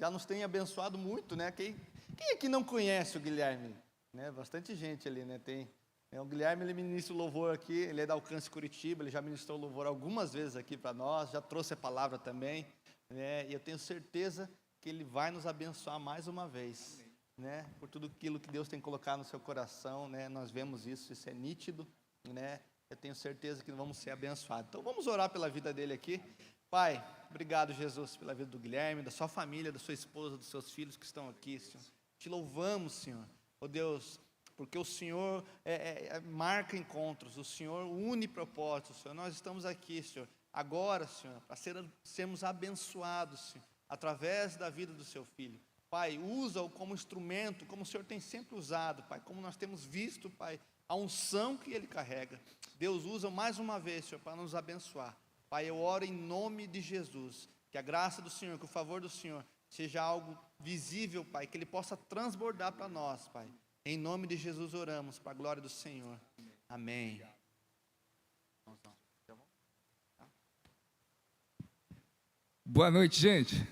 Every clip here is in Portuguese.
já nos tem abençoado muito, né? Quem aqui não conhece o Guilherme? Né? Bastante gente ali, né? O Guilherme, ele ministra o louvor aqui, ele é da Alcance Curitiba, ele já ministrou o louvor algumas vezes aqui para nós, já trouxe a palavra também, né? E eu tenho certeza que ele vai nos abençoar mais uma vez, né? Por tudo aquilo que Deus tem colocado no seu coração, né? Nós vemos isso é nítido, né? Eu tenho certeza que vamos ser abençoados. Então vamos orar pela vida dele aqui. Pai, obrigado, Jesus, pela vida do Guilherme, da sua família, da sua esposa, dos seus filhos que estão aqui, Senhor. Te louvamos, Senhor. Oh Deus, porque o Senhor marca encontros, o Senhor une propósitos, Senhor. Nós estamos aqui, Senhor, agora, Senhor, para sermos abençoados, Senhor, através da vida do seu filho. Pai, usa-o como instrumento, como o Senhor tem sempre usado, Pai, como nós temos visto, Pai, a unção que ele carrega. Deus usa mais uma vez, Senhor, para nos abençoar. Pai, eu oro em nome de Jesus, que a graça do Senhor, que o favor do Senhor seja algo visível, Pai, que ele possa transbordar para nós, Pai. Em nome de Jesus oramos, para a glória do Senhor. Amém. Boa noite, gente.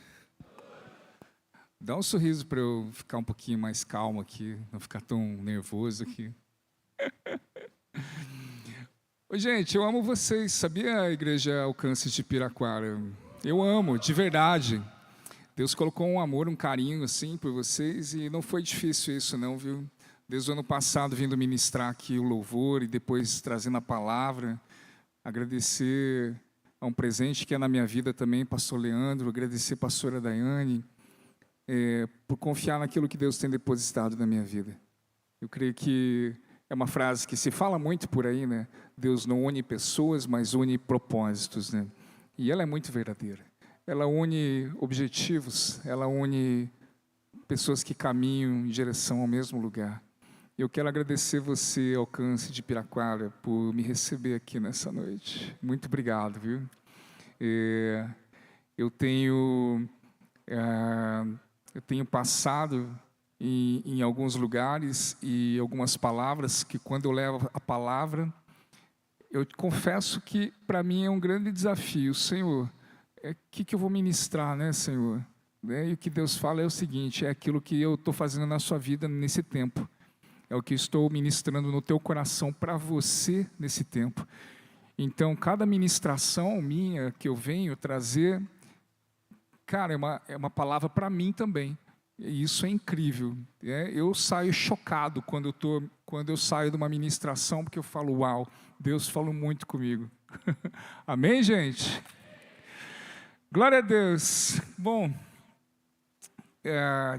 Dá um sorriso para eu ficar um pouquinho mais calmo aqui, não ficar tão nervoso aqui. Oi, gente, eu amo vocês. Sabia, a Igreja Alcance de Piraquara? Eu amo, de verdade. Deus colocou um amor, um carinho assim por vocês e não foi difícil isso não, viu? Desde o ano passado vindo ministrar aqui o louvor e depois trazendo a palavra. Agradecer a um presente que é na minha vida também, pastor Leandro, agradecer a pastora Daiane, por confiar naquilo que Deus tem depositado na minha vida. Eu creio que é uma frase que se fala muito por aí, né? Deus não une pessoas, mas une propósitos, né? E ela é muito verdadeira. Ela une objetivos, ela une pessoas que caminham em direção ao mesmo lugar. Eu quero agradecer você, Alcance de Piraquara, por me receber aqui nessa noite. Muito obrigado, viu? Eu tenho passado em alguns lugares e algumas palavras que, quando eu levo a palavra, eu confesso que, para mim, é um grande desafio. Senhor, o que eu vou ministrar, né, Senhor? E o que Deus fala é o seguinte, é aquilo que eu estou fazendo na sua vida nesse tempo. É o que estou ministrando no teu coração para você nesse tempo. Então, cada ministração minha que eu venho trazer, cara, é uma palavra para mim também. E isso é incrível. Eu saio chocado quando eu saio de uma ministração, porque eu falo, uau, Deus falou muito comigo. Amém, gente? Glória a Deus. Bom,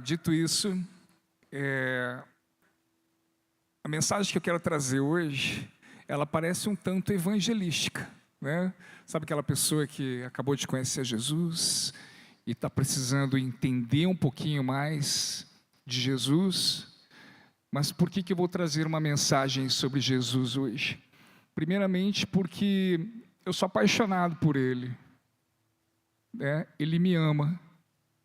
dito isso, a mensagem que eu quero trazer hoje, ela parece um tanto evangelística, né? Sabe aquela pessoa que acabou de conhecer Jesus e está precisando entender um pouquinho mais de Jesus? Mas por que eu vou trazer uma mensagem sobre Jesus hoje? Primeiramente porque eu sou apaixonado por Ele, né? Ele me ama.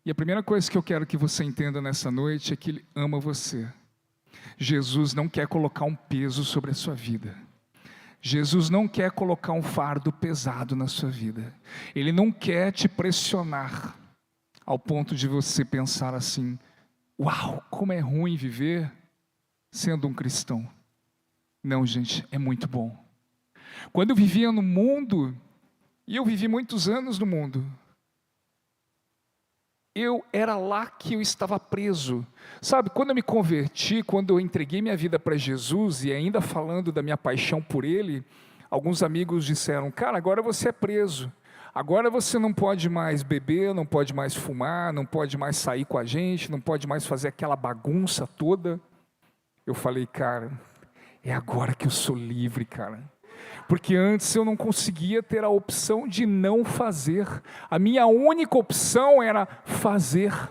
E a primeira coisa que eu quero que você entenda nessa noite é que Ele ama você. Jesus não quer colocar um peso sobre a sua vida. Jesus não quer colocar um fardo pesado na sua vida. Ele não quer te pressionar ao ponto de você pensar assim, uau, como é ruim viver sendo um cristão. Não, gente, é muito bom. Quando eu vivia no mundo, e eu vivi muitos anos no mundo, era lá que eu estava preso. Sabe, quando eu me converti, quando eu entreguei minha vida para Jesus, e ainda falando da minha paixão por Ele, alguns amigos disseram, cara, agora você é preso. Agora você não pode mais beber, não pode mais fumar, não pode mais sair com a gente, não pode mais fazer aquela bagunça toda. Eu falei, cara, é agora que eu sou livre, cara. Porque antes eu não conseguia ter a opção de não fazer. A minha única opção era fazer.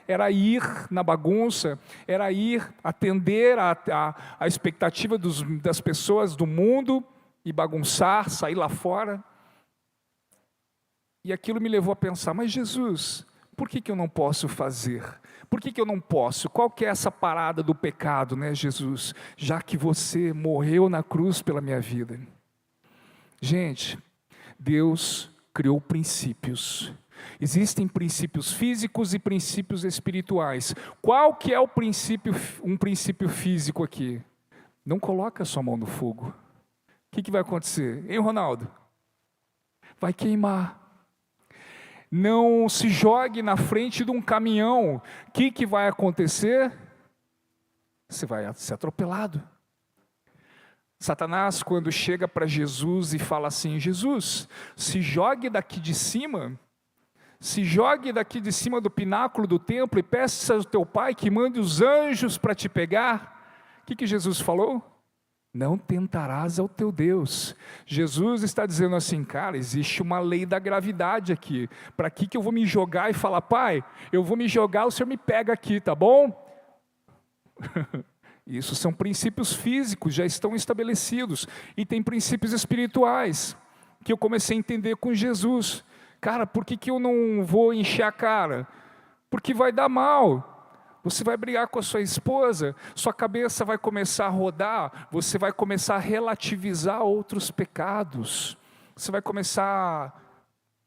Era ir na bagunça, era ir atender a expectativa das pessoas do mundo e bagunçar, sair lá fora. E aquilo me levou a pensar, mas Jesus, por que eu não posso fazer? Por que eu não posso? Qual que é essa parada do pecado, né, Jesus? Já que você morreu na cruz pela minha vida. Gente, Deus criou princípios. Existem princípios físicos e princípios espirituais. Qual que é um princípio físico aqui? Não coloque a sua mão no fogo. O que vai acontecer? Hein, Ronaldo? Vai queimar. Não se jogue na frente de um caminhão. O que vai acontecer? Você vai ser atropelado. Satanás, quando chega para Jesus e fala assim: Jesus, se jogue daqui de cima, do pináculo do templo e peça ao teu pai que mande os anjos para te pegar. O que Jesus falou? Não tentarás ao teu Deus. Jesus está dizendo assim: cara, existe uma lei da gravidade aqui. Para que eu vou me jogar e falar: pai, eu vou me jogar, o senhor me pega aqui, tá bom? Isso são princípios físicos, já estão estabelecidos. E tem princípios espirituais, que eu comecei a entender com Jesus. Cara, por que eu não vou encher a cara? Porque vai dar mal. Você vai brigar com a sua esposa, sua cabeça vai começar a rodar, você vai começar a relativizar outros pecados. Você vai começar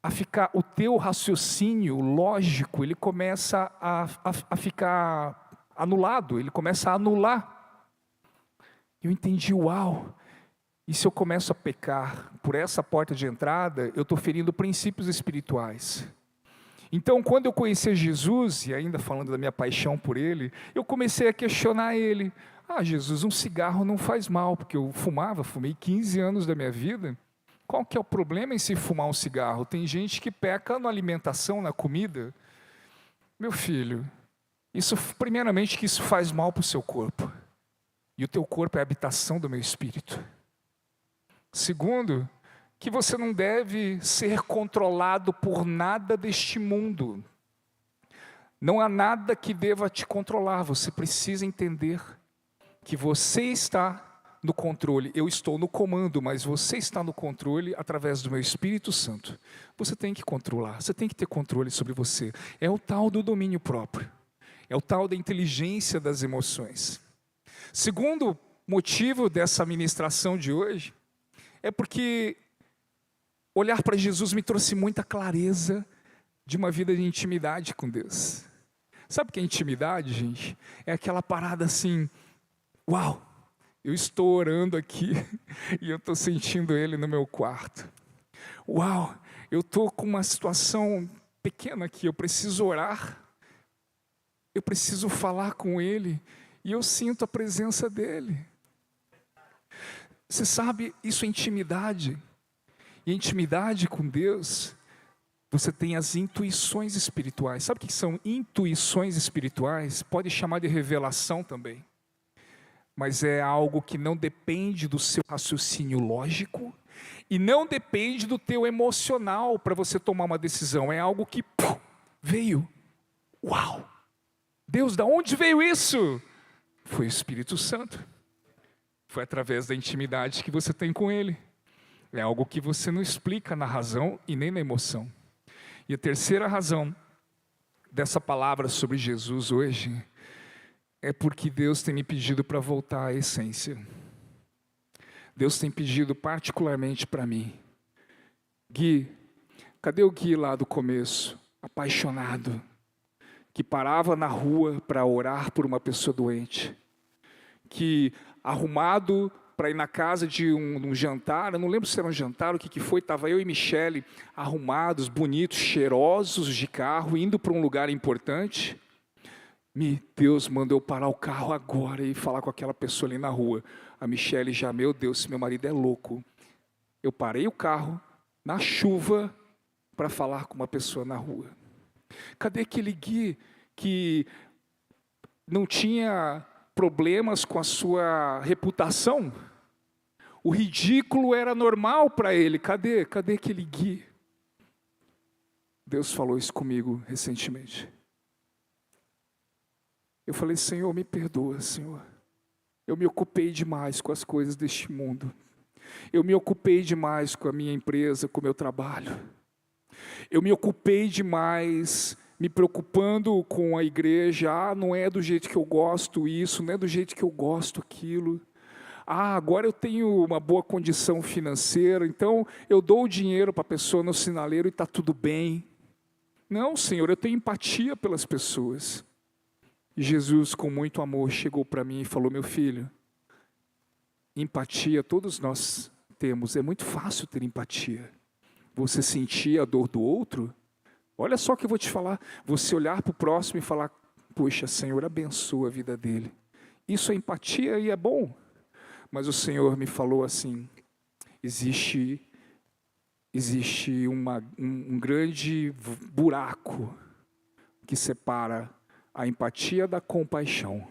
a ficar, o teu raciocínio lógico, ele começa a ficar anulado, ele começa a anular. Eu entendi, uau, e se eu começo a pecar por essa porta de entrada, eu estou ferindo princípios espirituais. Então, quando eu conheci Jesus, e ainda falando da minha paixão por Ele, eu comecei a questionar Ele. Jesus, um cigarro não faz mal, porque eu fumei 15 anos da minha vida. Qual que é o problema em se fumar um cigarro? Tem gente que peca na alimentação, na comida. Meu filho, primeiramente que isso faz mal para o seu corpo. E o teu corpo é a habitação do meu espírito. Segundo, que você não deve ser controlado por nada deste mundo. Não há nada que deva te controlar. Você precisa entender que você está no controle. Eu estou no comando, mas você está no controle através do meu Espírito Santo. Você tem que controlar, você tem que ter controle sobre você. É o tal do domínio próprio. É o tal da inteligência das emoções. Segundo motivo dessa ministração de hoje, é porque olhar para Jesus me trouxe muita clareza de uma vida de intimidade com Deus. Sabe o que é intimidade, gente? É aquela parada assim, uau, eu estou orando aqui e eu estou sentindo Ele no meu quarto. Uau, eu estou com uma situação pequena aqui, eu preciso orar, eu preciso falar com Ele e eu sinto a presença dEle. Você sabe, isso é intimidade. E intimidade com Deus, você tem as intuições espirituais. Sabe o que são intuições espirituais? Pode chamar de revelação também. Mas é algo que não depende do seu raciocínio lógico e não depende do teu emocional para você tomar uma decisão. É algo que veio. Uau! Deus, da onde veio isso? Foi o Espírito Santo. Foi através da intimidade que você tem com Ele. É algo que você não explica na razão e nem na emoção. E a terceira razão dessa palavra sobre Jesus hoje é porque Deus tem me pedido para voltar à essência. Deus tem pedido particularmente para mim. Gui, cadê o Gui lá do começo? Apaixonado, que parava na rua para orar por uma pessoa doente, que arrumado para ir na casa de um jantar, eu não lembro se era um jantar, o que foi, estava eu e Michele arrumados, bonitos, cheirosos de carro, indo para um lugar importante. Deus mandou eu parar o carro agora e falar com aquela pessoa ali na rua. A Michele já, meu Deus, meu marido é louco. Eu parei o carro na chuva para falar com uma pessoa na rua. Cadê aquele Gui que não tinha problemas com a sua reputação? O ridículo era normal para ele. Cadê aquele Gui? Deus falou isso comigo recentemente. Eu falei: Senhor, me perdoa, Senhor. Eu me ocupei demais com as coisas deste mundo. Eu me ocupei demais com a minha empresa, com o meu trabalho. Eu me ocupei demais me preocupando com a igreja. Não é do jeito que eu gosto isso, não é do jeito que eu gosto aquilo. Agora eu tenho uma boa condição financeira, então eu dou o dinheiro para a pessoa no sinaleiro e está tudo bem. Não, Senhor, eu tenho empatia pelas pessoas. E Jesus, com muito amor, chegou para mim e falou: meu filho, empatia todos nós temos, é muito fácil ter empatia. Você sentir a dor do outro, olha só o que eu vou te falar, você olhar para o próximo e falar: poxa, Senhor, abençoa a vida dele. Isso é empatia e é bom. Mas o Senhor me falou assim: existe um grande buraco que separa a empatia da compaixão.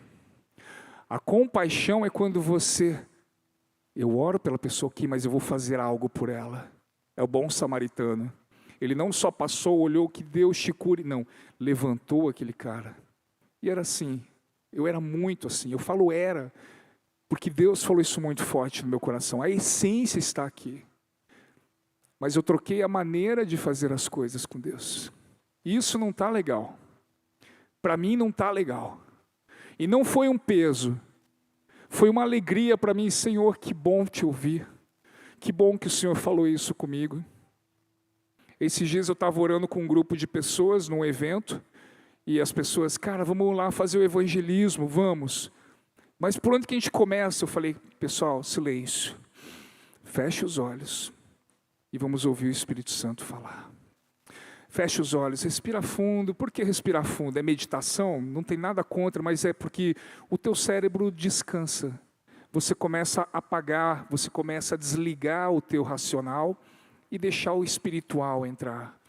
A compaixão é quando eu oro pela pessoa aqui, mas eu vou fazer algo por ela. É o bom samaritano. Ele não só passou, olhou que Deus te cure, não, levantou aquele cara. E era assim, eu era muito assim, eu falo era, porque Deus falou isso muito forte no meu coração, a essência está aqui. Mas eu troquei a maneira de fazer as coisas com Deus. E isso não está legal. Para mim não está legal. E não foi um peso, foi uma alegria para mim. Senhor, que bom te ouvir. Que bom que o Senhor falou isso comigo. Esses dias eu estava orando com um grupo de pessoas num evento, e as pessoas, cara, vamos lá fazer o evangelismo, vamos. Mas por onde que a gente começa? Eu falei: pessoal, silêncio. Feche os olhos e vamos ouvir o Espírito Santo falar. Feche os olhos, respira fundo. Por que respirar fundo? É meditação? Não tem nada contra, mas é porque o teu cérebro descansa. Você começa a apagar, você começa a desligar o teu racional e deixar o espiritual entrar.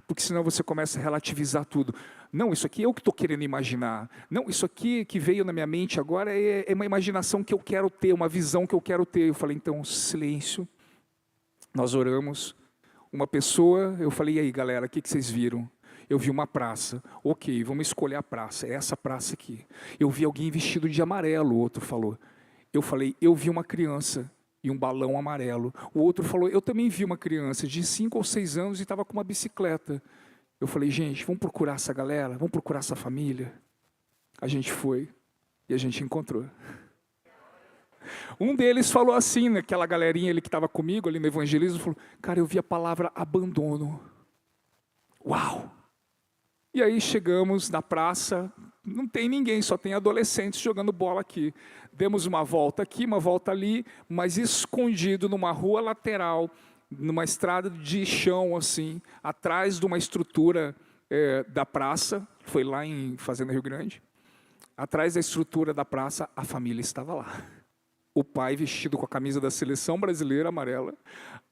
Porque senão você começa a relativizar tudo. Não, isso aqui é o que estou querendo imaginar. Não, isso aqui que veio na minha mente agora é uma imaginação que eu quero ter, uma visão que eu quero ter. Eu falei: então, silêncio. Nós oramos. Uma pessoa, eu falei: e aí galera, o que vocês viram? Eu vi uma praça. Ok, vamos escolher a praça, é essa praça aqui. Eu vi alguém vestido de amarelo, o outro falou. Eu falei: eu vi uma criança e um balão amarelo. O outro falou: eu também vi uma criança de 5 ou 6 anos e estava com uma bicicleta. Eu falei: gente, vamos procurar essa galera, vamos procurar essa família. A gente foi e a gente encontrou. Um deles falou assim, naquela galerinha ali que estava comigo ali no evangelismo, falou: cara, eu vi a palavra abandono. Uau! E aí chegamos na praça, não tem ninguém, só tem adolescentes jogando bola aqui. Demos uma volta aqui, uma volta ali, mas escondido numa rua lateral, numa estrada de chão assim, atrás de uma estrutura da praça, foi lá em Fazenda Rio Grande. Atrás da estrutura da praça, a família estava lá. O pai vestido com a camisa da seleção brasileira amarela,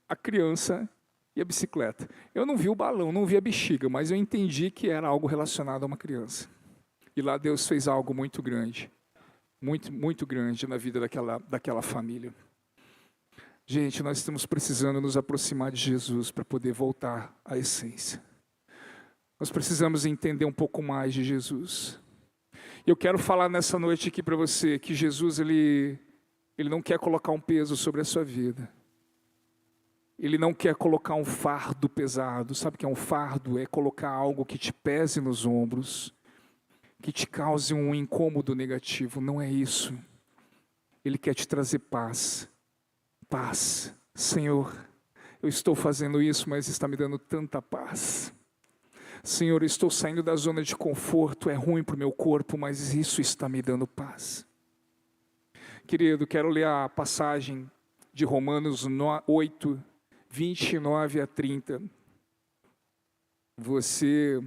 a criança e a bicicleta. Eu não vi o balão, não vi a bexiga, mas eu entendi que era algo relacionado a uma criança. E lá Deus fez algo muito grande, muito, muito grande na vida daquela família. Gente, nós estamos precisando nos aproximar de Jesus para poder voltar à essência. Nós precisamos entender um pouco mais de Jesus. E eu quero falar nessa noite aqui para você que Jesus, ele não quer colocar um peso sobre a sua vida. Ele não quer colocar um fardo pesado. Sabe o que é um fardo? É colocar algo que te pese nos ombros, que te cause um incômodo negativo. Não é isso. Ele quer te trazer paz. Paz. Senhor, eu estou fazendo isso, mas está me dando tanta paz. Senhor, eu estou saindo da zona de conforto. É ruim para o meu corpo, mas isso está me dando paz. Querido, quero ler a passagem de Romanos 8, 29 a 30. Você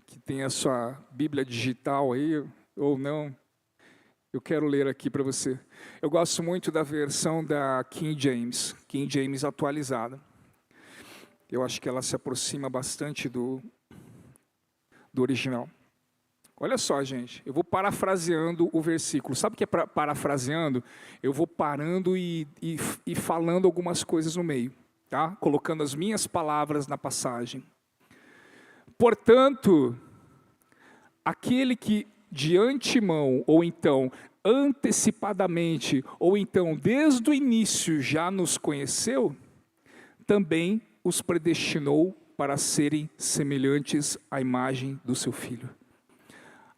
que tem a sua Bíblia digital aí, ou não, eu quero ler aqui para você. Eu gosto muito da versão da King James atualizada. Eu acho que ela se aproxima bastante do original. Olha só, gente, eu vou parafraseando o versículo. Sabe o que é parafraseando? Eu vou parando e falando algumas coisas no meio, tá? Colocando as minhas palavras na passagem. Portanto, aquele que de antemão, ou então antecipadamente, ou então desde o início já nos conheceu, também os predestinou para serem semelhantes à imagem do seu Filho,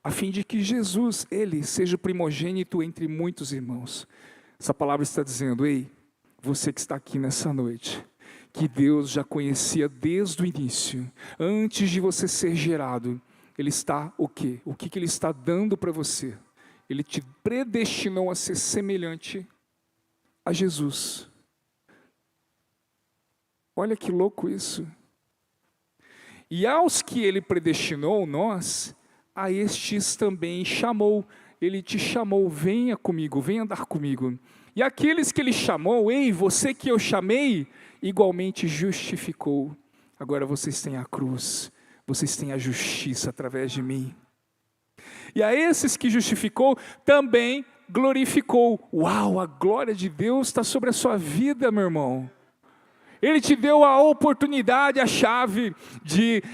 a fim de que Jesus, ele, seja o primogênito entre muitos irmãos. Essa palavra está dizendo: ei, você que está aqui nessa noite, que Deus já conhecia desde o início, antes de você ser gerado. Ele está o quê? O que Ele está dando para você? Ele te predestinou a ser semelhante a Jesus. Olha que louco isso. E aos que Ele predestinou, nós, a estes também chamou. Ele te chamou, venha comigo, venha andar comigo. E aqueles que Ele chamou, ei, você que eu chamei, igualmente justificou. Agora vocês têm a cruz, vocês têm a justiça através de mim. E a esses que justificou, também glorificou. Uau, a glória de Deus está sobre a sua vida, meu irmão. Ele te deu a oportunidade, a chave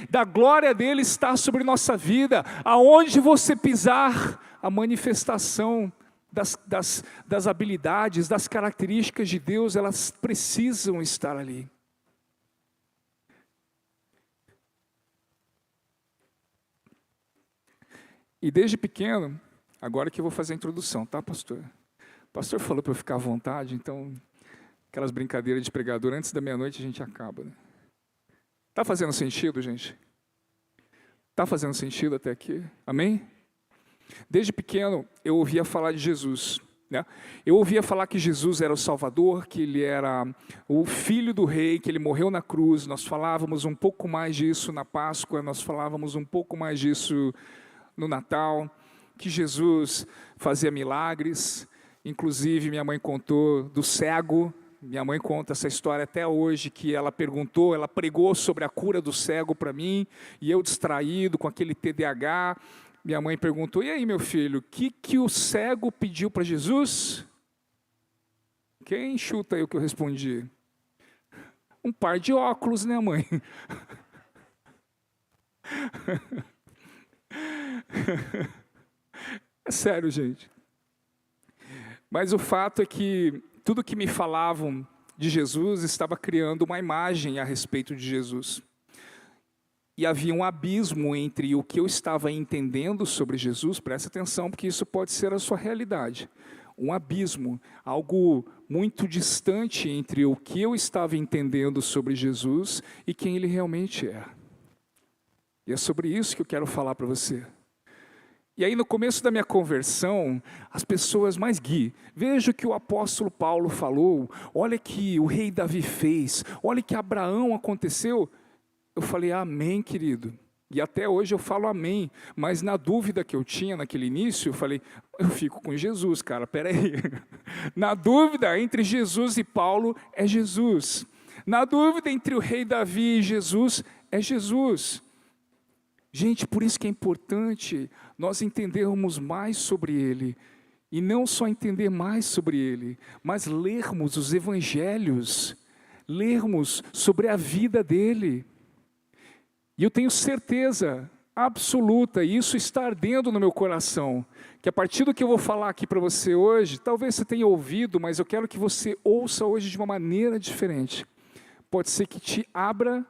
da glória dele estar sobre nossa vida. Aonde você pisar, a manifestação das habilidades, das características de Deus, elas precisam estar ali. E desde pequeno, agora que eu vou fazer a introdução, tá, pastor? O pastor falou para eu ficar à vontade, então, aquelas brincadeiras de pregador, antes da meia-noite a gente acaba, né? Tá fazendo sentido, gente? Tá fazendo sentido até aqui? Amém? Desde pequeno, eu ouvia falar de Jesus, né? Eu ouvia falar que Jesus era o Salvador, que Ele era o Filho do Rei, que Ele morreu na cruz. Nós falávamos um pouco mais disso na Páscoa, nós falávamos um pouco mais disso no Natal, que Jesus fazia milagres. Inclusive, minha mãe contou do cego. Minha mãe conta essa história até hoje, que ela pregou sobre a cura do cego para mim, e eu distraído com aquele TDAH, minha mãe perguntou, e aí, meu filho, o que o cego pediu para Jesus? Quem chuta aí o que eu respondi? Um par de óculos, né, mãe? É sério, gente. Mas o fato é que tudo que me falavam de Jesus estava criando uma imagem a respeito de Jesus. E havia um abismo entre o que eu estava entendendo sobre Jesus, presta atenção, porque isso pode ser a sua realidade. Um abismo, algo muito distante entre o que eu estava entendendo sobre Jesus e quem Ele realmente é. E é sobre isso que eu quero falar para você. E aí no começo da minha conversão, as pessoas, mas Gui, veja o que o apóstolo Paulo falou, olha que o rei Davi fez, olha que Abraão aconteceu. Eu falei, amém, querido. E até hoje eu falo amém, mas na dúvida que eu tinha naquele início, eu falei, eu fico com Jesus, cara, peraí. Na dúvida entre Jesus e Paulo, é Jesus. Na dúvida entre o rei Davi e Jesus, é Jesus. Gente, por isso que é importante nós entendermos mais sobre Ele. E não só entender mais sobre Ele, mas lermos os evangelhos, lermos sobre a vida dEle. E eu tenho certeza absoluta, e isso está ardendo no meu coração, que a partir do que eu vou falar aqui para você hoje, talvez você tenha ouvido, mas eu quero que você ouça hoje de uma maneira diferente. Pode ser que te abra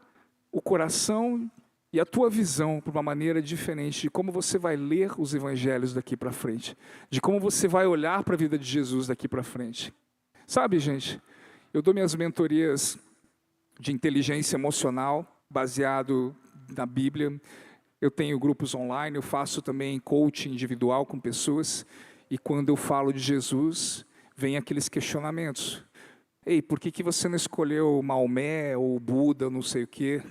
o coração e a tua visão para uma maneira diferente de como você vai ler os evangelhos daqui para frente, de como você vai olhar para a vida de Jesus daqui para frente. Sabe, gente, eu dou minhas mentorias de inteligência emocional, baseado na Bíblia. Eu tenho grupos online, eu faço também coaching individual com pessoas, e quando eu falo de Jesus, vem aqueles questionamentos. Ei, por que você não escolheu Maomé ou Buda, não sei o quê?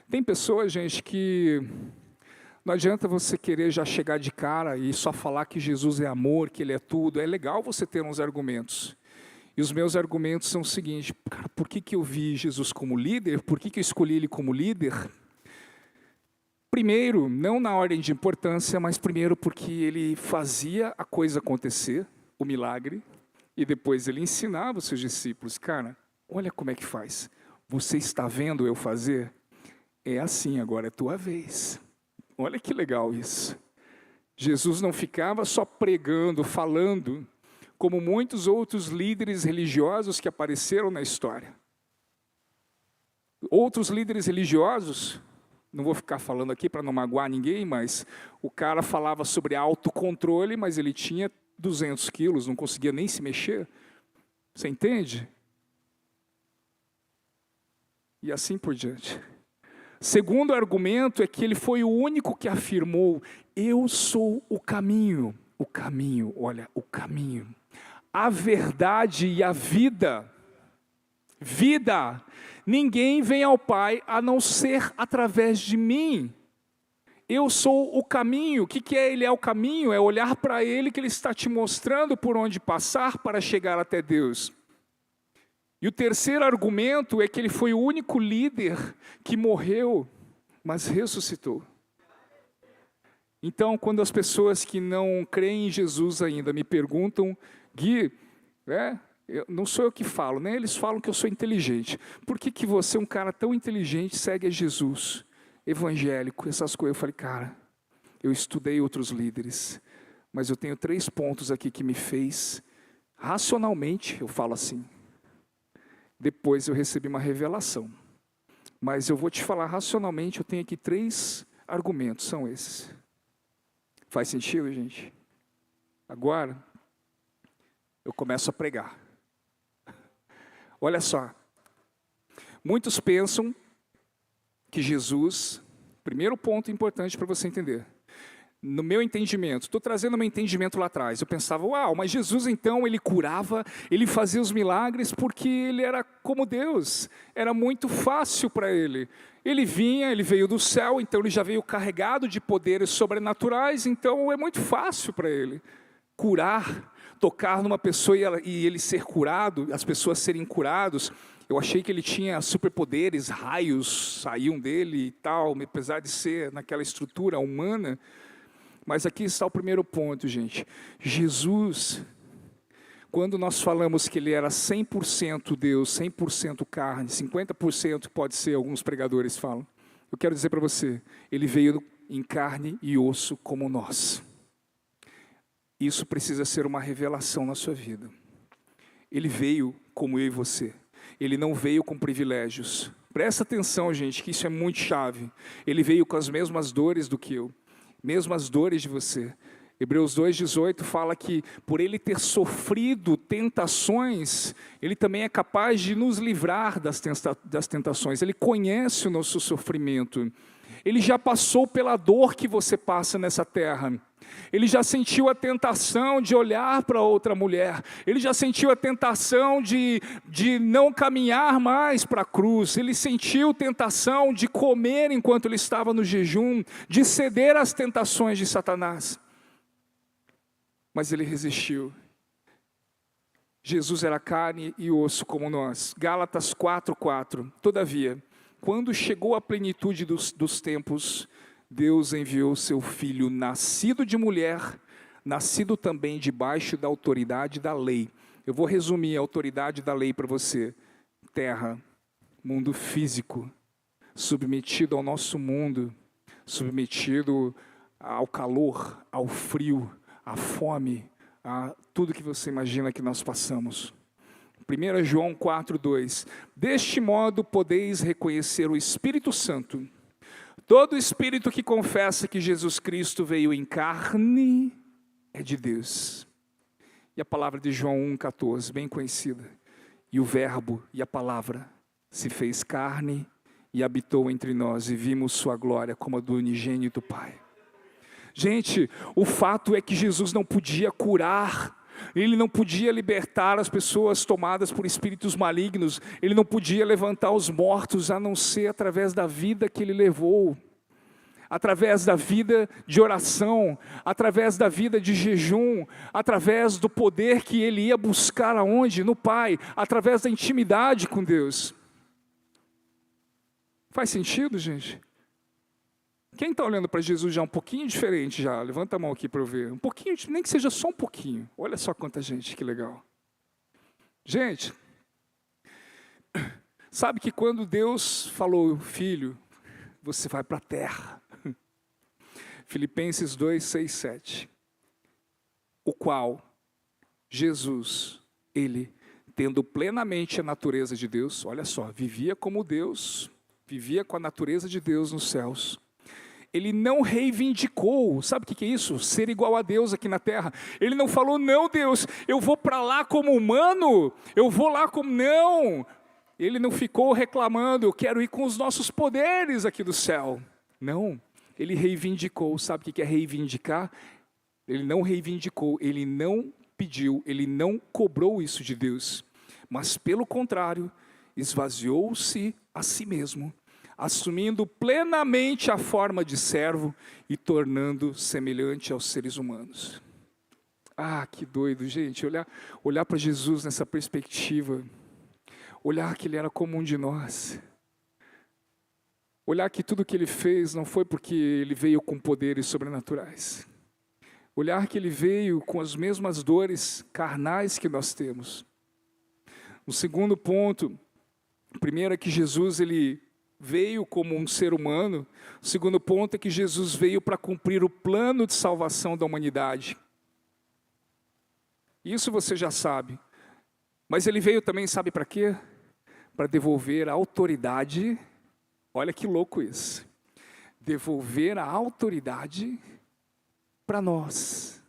Tem pessoas, gente, que não adianta você querer já chegar de cara e só falar que Jesus é amor, que Ele é tudo. É legal você ter uns argumentos. E os meus argumentos são os seguintes, cara, por que eu vi Jesus como líder? Por que eu escolhi Ele como líder? Primeiro, não na ordem de importância, mas primeiro porque Ele fazia a coisa acontecer, o milagre, e depois Ele ensinava os seus discípulos, cara, olha como é que faz. Você está vendo eu fazer? É assim, agora é tua vez. Olha que legal isso. Jesus não ficava só pregando, falando, como muitos outros líderes religiosos que apareceram na história. Outros líderes religiosos, não vou ficar falando aqui para não magoar ninguém, mas o cara falava sobre autocontrole, mas ele tinha 200 quilos, não conseguia nem se mexer. Você entende? E assim por diante. Segundo argumento é que ele foi o único que afirmou: eu sou o caminho, olha, o caminho, a verdade e a vida. Vida, ninguém vem ao Pai a não ser através de mim. Eu sou o caminho. O que é ele é o caminho? É olhar para ele que ele está te mostrando por onde passar para chegar até Deus. E o terceiro argumento é que ele foi o único líder que morreu, mas ressuscitou. Então, quando as pessoas que não creem em Jesus ainda me perguntam: Gui, não sou eu que falo, né? Eles falam que eu sou inteligente. Por que você, um cara tão inteligente, segue a Jesus, evangélico, essas coisas? Eu falei: cara, eu estudei outros líderes, mas eu tenho 3 pontos aqui que me fez, racionalmente, eu falo assim. Depois eu recebi uma revelação. Mas eu vou te falar racionalmente, eu tenho aqui 3 argumentos, são esses. Faz sentido, gente? Agora, eu começo a pregar. Olha só. Muitos pensam que Jesus, primeiro ponto importante para você entender. No meu entendimento, estou trazendo meu entendimento lá atrás, eu pensava: uau, mas Jesus então, ele curava, ele fazia os milagres porque ele era como Deus, era muito fácil para ele. Ele veio do céu, então ele já veio carregado de poderes sobrenaturais, então é muito fácil para ele curar, tocar numa pessoa e ele ser curado, as pessoas serem curados. Eu achei que ele tinha superpoderes, raios saíam dele e tal, apesar de ser naquela estrutura humana. Mas aqui está o primeiro ponto, gente. Jesus, quando nós falamos que ele era 100% Deus, 100% carne, 50% pode ser, alguns pregadores falam. Eu quero dizer para você, ele veio em carne e osso como nós. Isso precisa ser uma revelação na sua vida. Ele veio como eu e você. Ele não veio com privilégios. Presta atenção, gente, que isso é muito chave. Ele veio com as mesmas dores do que eu. Mesmas dores de você. Hebreus 2,18 fala que por ele ter sofrido tentações, ele também é capaz de nos livrar das tentações. Ele conhece o nosso sofrimento. Ele já passou pela dor que você passa nessa terra. Ele já sentiu a tentação de olhar para outra mulher. Ele já sentiu a tentação de não caminhar mais para a cruz. Ele sentiu a tentação de comer enquanto ele estava no jejum, de ceder às tentações de Satanás. Mas ele resistiu. Jesus era carne e osso como nós. Gálatas 4:4. Todavia, quando chegou a plenitude dos tempos, Deus enviou seu Filho, nascido de mulher, nascido também debaixo da autoridade da lei. Eu vou resumir a autoridade da lei para você. Terra, mundo físico, submetido ao nosso mundo, submetido ao calor, ao frio, à fome, a tudo que você imagina que nós passamos. 1 João 4:2. Deste modo podeis reconhecer o Espírito Santo. Todo espírito que confessa que Jesus Cristo veio em carne é de Deus. E a palavra de João 1,14, bem conhecida. E o verbo e a palavra se fez carne e habitou entre nós, e vimos sua glória como a do unigênito Pai. Gente, o fato é que Jesus não podia curar, ele não podia libertar as pessoas tomadas por espíritos malignos, ele não podia levantar os mortos, a não ser através da vida que ele levou, através da vida de oração, através da vida de jejum, através do poder que ele ia buscar aonde? No Pai, através da intimidade com Deus. Faz sentido, gente? Quem está olhando para Jesus já um pouquinho diferente já? Levanta a mão aqui para eu ver. Um pouquinho, nem que seja só um pouquinho. Olha só quanta gente, que legal. Gente, sabe que quando Deus falou, filho, você vai para a terra. Filipenses 2:6-7. O qual Jesus, ele, tendo plenamente a natureza de Deus, olha só, vivia como Deus, vivia com a natureza de Deus nos céus. Ele não reivindicou, sabe o que é isso? Ser igual a Deus aqui na terra. Ele não falou, não Deus, eu vou para lá como humano, eu vou lá como, não. Ele não ficou reclamando, eu quero ir com os nossos poderes aqui do céu. Não, ele reivindicou. Sabe o que é reivindicar? Ele não reivindicou, ele não pediu, ele não cobrou isso de Deus. Mas, pelo contrário, esvaziou-se a si mesmo, assumindo plenamente a forma de servo e tornando semelhante aos seres humanos. Ah, que doido, gente, olhar para Jesus nessa perspectiva, olhar que ele era como um de nós, olhar que tudo que ele fez não foi porque ele veio com poderes sobrenaturais, olhar que ele veio com as mesmas dores carnais que nós temos. O segundo ponto, primeiro é que Jesus ele veio como um ser humano. O segundo ponto é que Jesus veio para cumprir o plano de salvação da humanidade. Isso você já sabe. Mas ele veio também, sabe para quê? Para devolver a autoridade. Olha que louco isso. Devolver a autoridade para nós.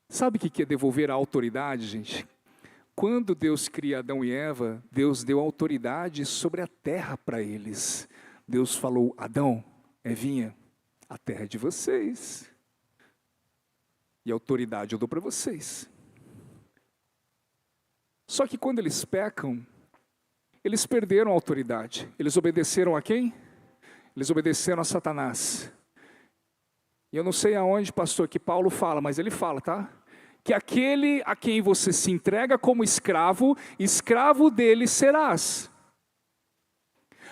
Sabe o que é devolver a autoridade, gente? Quando Deus cria Adão e Eva, Deus deu autoridade sobre a terra para eles. Deus falou: Adão, Evinha, a terra é de vocês. E a autoridade eu dou para vocês. Só que quando eles pecam, eles perderam a autoridade. Eles obedeceram a quem? Eles obedeceram a Satanás. E eu não sei aonde, pastor, que Paulo fala, mas ele fala, tá? Que aquele a quem você se entrega como escravo, escravo dele serás.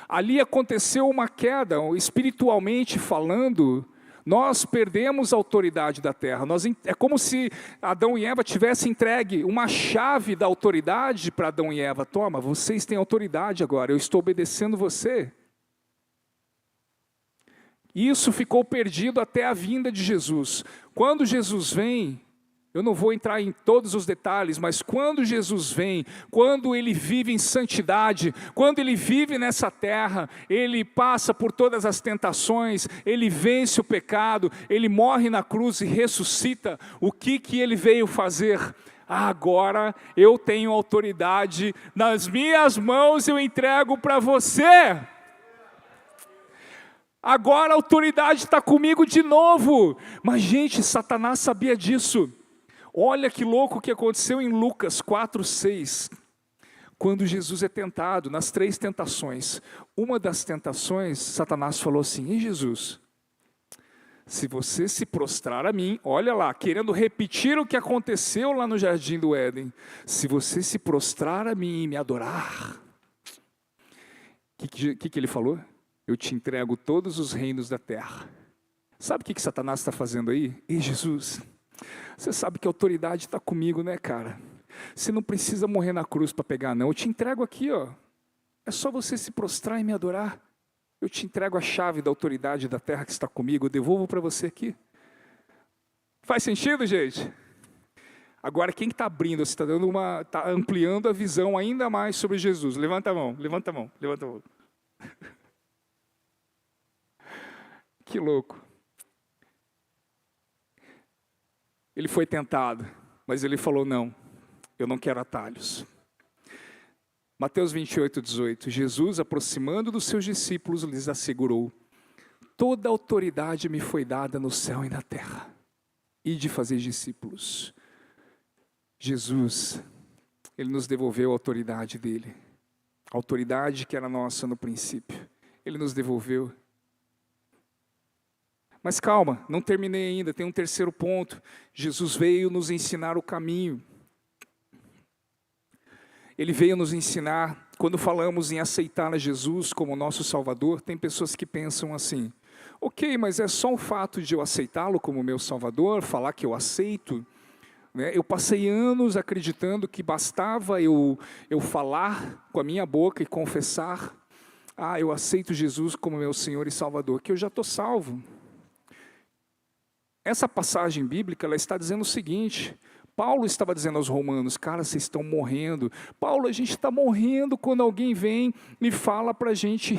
Ali aconteceu uma queda, espiritualmente falando, nós perdemos a autoridade da terra. É como se Adão e Eva tivessem entregue uma chave da autoridade para Adão e Eva. Toma, vocês têm autoridade agora, eu estou obedecendo você. Isso ficou perdido até a vinda de Jesus. Quando Jesus vem, eu não vou entrar em todos os detalhes, mas quando Jesus vem, quando ele vive em santidade, quando ele vive nessa terra, ele passa por todas as tentações, ele vence o pecado, ele morre na cruz e ressuscita. O que ele veio fazer? Agora eu tenho autoridade, nas minhas mãos eu entrego para você. Agora a autoridade está comigo de novo. Mas gente, Satanás sabia disso. Olha que louco que aconteceu em Lucas 4:6, quando Jesus é tentado, nas 3 tentações. Uma das tentações, Satanás falou assim: Ei Jesus, se você se prostrar a mim, olha lá, querendo repetir o que aconteceu lá no Jardim do Éden, se você se prostrar a mim e me adorar, o que ele falou? Eu te entrego todos os reinos da terra. Sabe o que Satanás está fazendo aí? Ei Jesus, você sabe que a autoridade está comigo, né, cara? Você não precisa morrer na cruz para pegar, não. Eu te entrego aqui, ó. É só você se prostrar e me adorar. Eu te entrego a chave da autoridade da terra que está comigo. Eu devolvo para você aqui. Faz sentido, gente? Agora, quem está abrindo? Você está ampliando a visão ainda mais sobre Jesus. Levanta a mão, levanta a mão, levanta a mão. Que louco. Ele foi tentado, mas ele falou: não, eu não quero atalhos. Mateus 28:18, Jesus, aproximando dos seus discípulos, lhes assegurou: toda autoridade me foi dada no céu e na terra, e de fazer discípulos. Jesus, ele nos devolveu a autoridade dele, a autoridade que era nossa no princípio, ele nos devolveu. Mas calma, não terminei ainda, tem um terceiro ponto. Jesus veio nos ensinar o caminho. Ele veio nos ensinar, quando falamos em aceitar a Jesus como nosso Salvador, tem pessoas que pensam assim: ok, mas é só o fato de eu aceitá-lo como meu Salvador, falar que eu aceito, né? Eu passei anos acreditando que bastava eu falar com a minha boca e confessar: eu aceito Jesus como meu Senhor e Salvador, que eu já estou salvo. Essa passagem bíblica ela está dizendo o seguinte: Paulo estava dizendo aos romanos, cara, vocês estão morrendo. Paulo, a gente está morrendo quando alguém vem e fala para a gente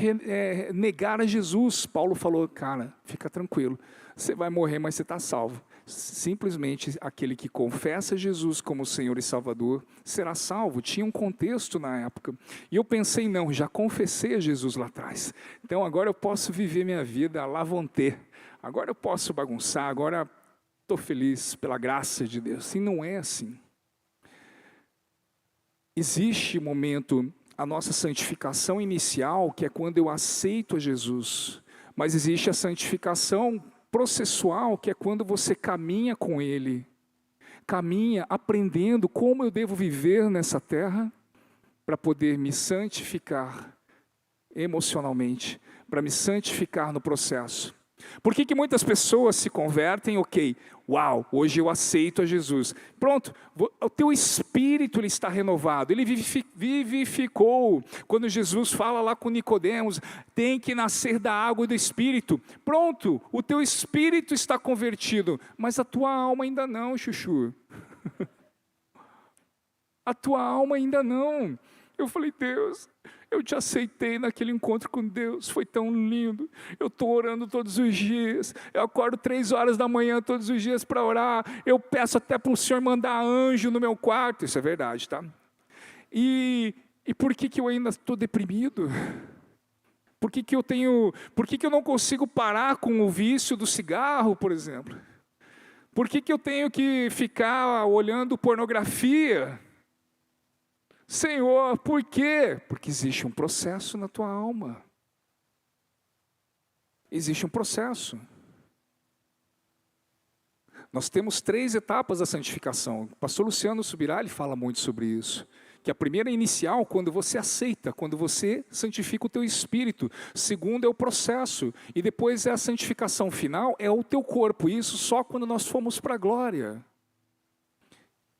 negar a Jesus. Paulo falou, cara, fica tranquilo, você vai morrer, mas você está salvo. Simplesmente aquele que confessa Jesus como Senhor e Salvador será salvo. Tinha um contexto na época. E eu pensei, não, já confessei a Jesus lá atrás. Então agora eu posso viver minha vida à la vontade. Agora eu posso bagunçar, agora estou feliz pela graça de Deus. E não é assim. Existe momento, a nossa santificação inicial, que é quando eu aceito a Jesus. Mas existe a santificação processual, que é quando você caminha com Ele. Caminha aprendendo como eu devo viver nessa terra para poder me santificar emocionalmente, para me santificar no processo. Por que muitas pessoas se convertem? Ok, uau, hoje eu aceito a Jesus. Pronto, o teu espírito ele está renovado, ele vivificou. Quando Jesus fala lá com Nicodemos, tem que nascer da água e do espírito. Pronto, o teu espírito está convertido, mas a tua alma ainda não, chuchu. A tua alma ainda não. Eu falei, Deus, eu te aceitei naquele encontro com Deus, foi tão lindo. Eu estou orando todos os dias, eu acordo 3 horas da manhã todos os dias para orar. Eu peço até para o Senhor mandar anjo no meu quarto, isso é verdade, tá? E por que eu ainda estou deprimido? Por que eu não consigo parar com o vício do cigarro, por exemplo? Por que eu tenho que ficar olhando pornografia? Senhor, por quê? Porque existe um processo na tua alma. Existe um processo. Nós temos 3 etapas da santificação. O pastor Luciano Subirá, ele fala muito sobre isso. Que a primeira é inicial, quando você aceita, quando você santifica o teu espírito. Segundo é o processo. E depois é a santificação final, é o teu corpo. Isso só quando nós fomos para a glória.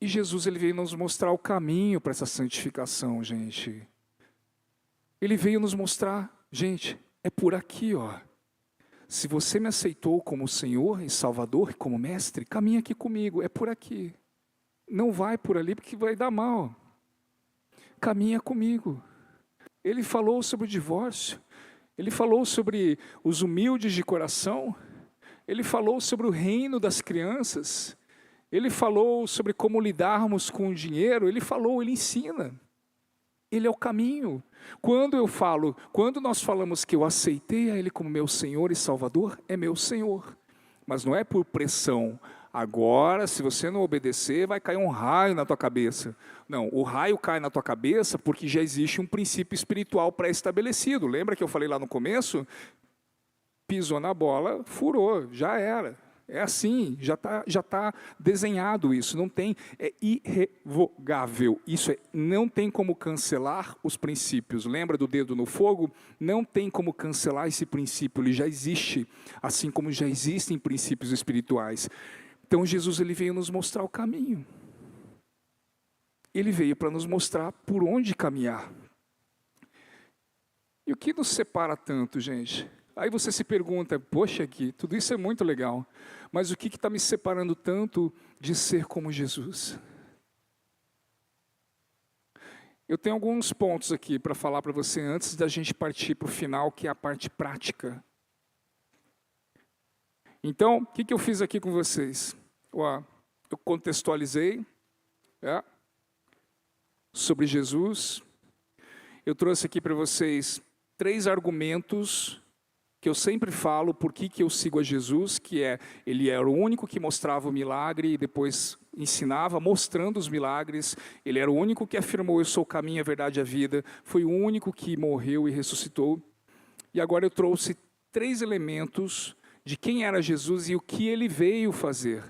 E Jesus ele veio nos mostrar o caminho para essa santificação, gente. Ele veio nos mostrar, gente, é por aqui, ó. Se você me aceitou como Senhor e Salvador, como Mestre, caminha aqui comigo, é por aqui. Não vai por ali porque vai dar mal. Caminha comigo. Ele falou sobre o divórcio, ele falou sobre os humildes de coração, ele falou sobre o reino das crianças, ele falou sobre como lidarmos com o dinheiro, ele ensina. Ele é o caminho. Quando nós falamos que eu aceitei a Ele como meu Senhor e Salvador, é meu Senhor. Mas não é por pressão. Agora, se você não obedecer, vai cair um raio na tua cabeça. Não, o raio cai na tua cabeça porque já existe um princípio espiritual pré-estabelecido. Lembra que eu falei lá no começo? Pisou na bola, furou, já era. É assim, já tá desenhado isso, não tem, é irrevogável, não tem como cancelar os princípios. Lembra do dedo no fogo? Não tem como cancelar esse princípio, ele já existe, assim como já existem princípios espirituais. Então Jesus ele veio nos mostrar o caminho. Ele veio para nos mostrar por onde caminhar. E o que nos separa tanto, gente? Aí você se pergunta, poxa, aqui, tudo isso é muito legal, mas o que está me separando tanto de ser como Jesus? Eu tenho alguns pontos aqui para falar para você antes da gente partir para o final, que é a parte prática. Então, o que eu fiz aqui com vocês? Eu contextualizei sobre Jesus. Eu trouxe aqui para vocês 3 argumentos que eu sempre falo por que eu sigo a Jesus, que ele era o único que mostrava o milagre e depois ensinava mostrando os milagres. Ele era o único que afirmou, eu sou o caminho, a verdade e a vida. Foi o único que morreu e ressuscitou. E agora eu trouxe 3 elementos de quem era Jesus e o que ele veio fazer.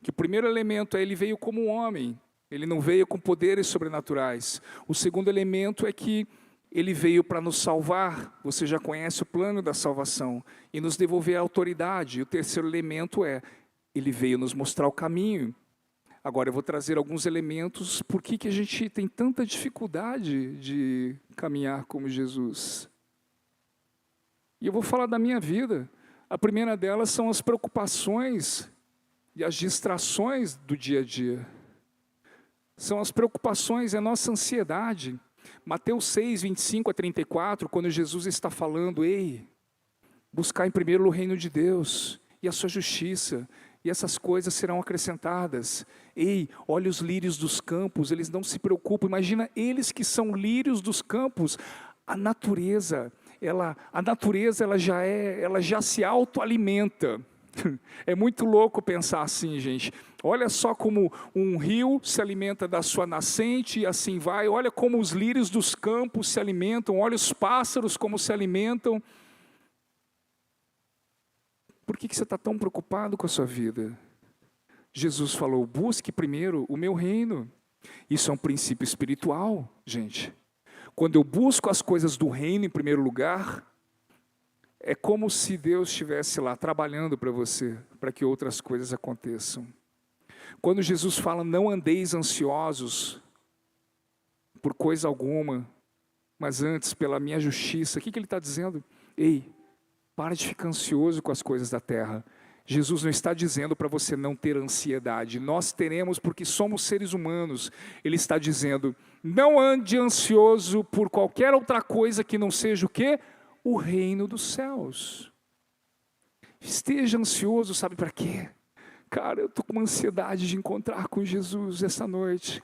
Que o primeiro elemento é ele veio como um homem. Ele não veio com poderes sobrenaturais. O segundo elemento é que ele veio para nos salvar, você já conhece o plano da salvação, e nos devolver a autoridade. E o terceiro elemento ele veio nos mostrar o caminho. Agora eu vou trazer alguns elementos, por que a gente tem tanta dificuldade de caminhar como Jesus. E eu vou falar da minha vida. A primeira delas são as preocupações e as distrações do dia a dia. São as preocupações, é a nossa ansiedade. Mateus 6, 25 a 34, quando Jesus está falando, ei, buscar em primeiro o reino de Deus e a sua justiça, e essas coisas serão acrescentadas. Ei, olha os lírios dos campos, eles não se preocupam. Imagina eles que são lírios dos campos. A natureza, ela já se autoalimenta. É muito louco pensar assim, gente. Olha só como um rio se alimenta da sua nascente e assim vai. Olha como os lírios dos campos se alimentam. Olha os pássaros como se alimentam. Por que você está tão preocupado com a sua vida? Jesus falou, busque primeiro o meu reino. Isso é um princípio espiritual, gente. Quando eu busco as coisas do reino em primeiro lugar, é como se Deus estivesse lá trabalhando para você, para que outras coisas aconteçam. Quando Jesus fala, não andeis ansiosos por coisa alguma, mas antes pela minha justiça, o que ele está dizendo? Ei, para de ficar ansioso com as coisas da terra. Jesus não está dizendo para você não ter ansiedade. Nós teremos porque somos seres humanos. Ele está dizendo, não ande ansioso por qualquer outra coisa que não seja o quê? O reino dos céus. Esteja ansioso, sabe para quê? Cara, eu estou com uma ansiedade de encontrar com Jesus essa noite.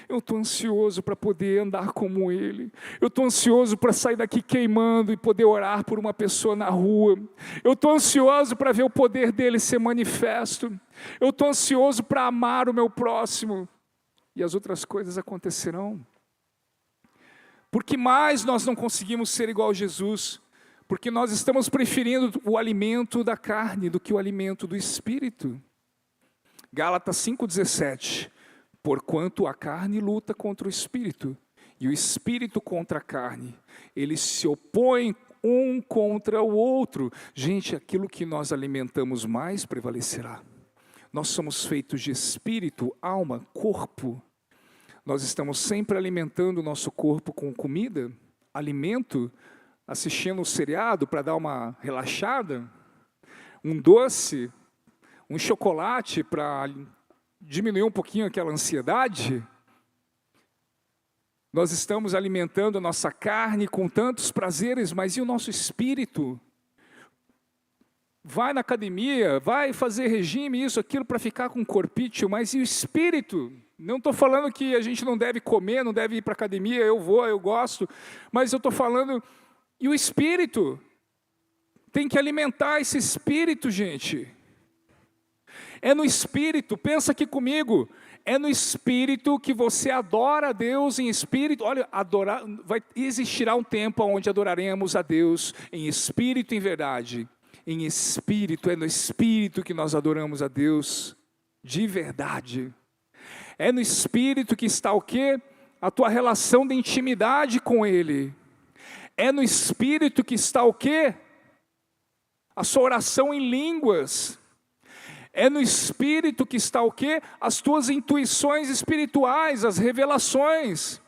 Eu estou ansioso para poder andar como Ele. Eu estou ansioso para sair daqui queimando e poder orar por uma pessoa na rua. Eu estou ansioso para ver o poder dEle ser manifesto. Eu estou ansioso para amar o meu próximo. E as outras coisas acontecerão. Porque mais nós não conseguimos ser igual a Jesus. Porque nós estamos preferindo o alimento da carne do que o alimento do Espírito. Gálatas 5,17. Porquanto a carne luta contra o Espírito, e o Espírito contra a carne. Eles se opõem um contra o outro. Gente, aquilo que nós alimentamos mais prevalecerá. Nós somos feitos de espírito, alma, corpo. Nós estamos sempre alimentando o nosso corpo com comida, alimento, assistindo um seriado para dar uma relaxada, um doce, um chocolate para diminuir um pouquinho aquela ansiedade. Nós estamos alimentando a nossa carne com tantos prazeres, mas e o nosso espírito? Vai na academia, vai fazer regime, isso, aquilo, para ficar com um corpício, mas e o espírito? Não estou falando que a gente não deve comer, não deve ir para a academia, eu vou, eu gosto, mas eu estou falando, e o espírito? Tem que alimentar esse espírito, gente. É no Espírito, pensa aqui comigo, é no Espírito que você adora a Deus em Espírito. Olha, existirá um tempo onde adoraremos a Deus em Espírito e em verdade. Em Espírito, é no Espírito que nós adoramos a Deus de verdade. É no Espírito que está o quê? A tua relação de intimidade com Ele. É no Espírito que está o quê? A sua oração em línguas. É no Espírito que está o quê? As tuas intuições espirituais, as revelações.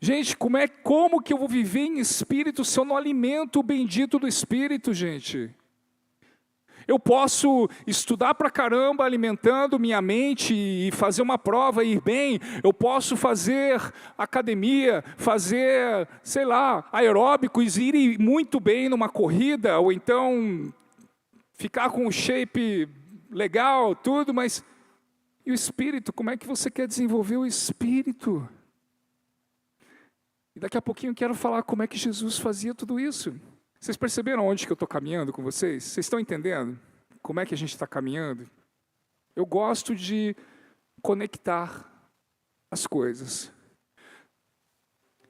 Gente, como que eu vou viver em Espírito se eu não alimento o bendito do Espírito, gente? Eu posso estudar pra caramba, alimentando minha mente e fazer uma prova e ir bem. Eu posso fazer academia, fazer, sei lá, aeróbicos e ir muito bem numa corrida, ou então ficar com um shape legal, tudo, mas e o Espírito? Como é que você quer desenvolver o Espírito? E daqui a pouquinho eu quero falar como é que Jesus fazia tudo isso. Vocês perceberam onde que eu estou caminhando com vocês? Vocês estão entendendo como é que a gente está caminhando? Eu gosto de conectar as coisas.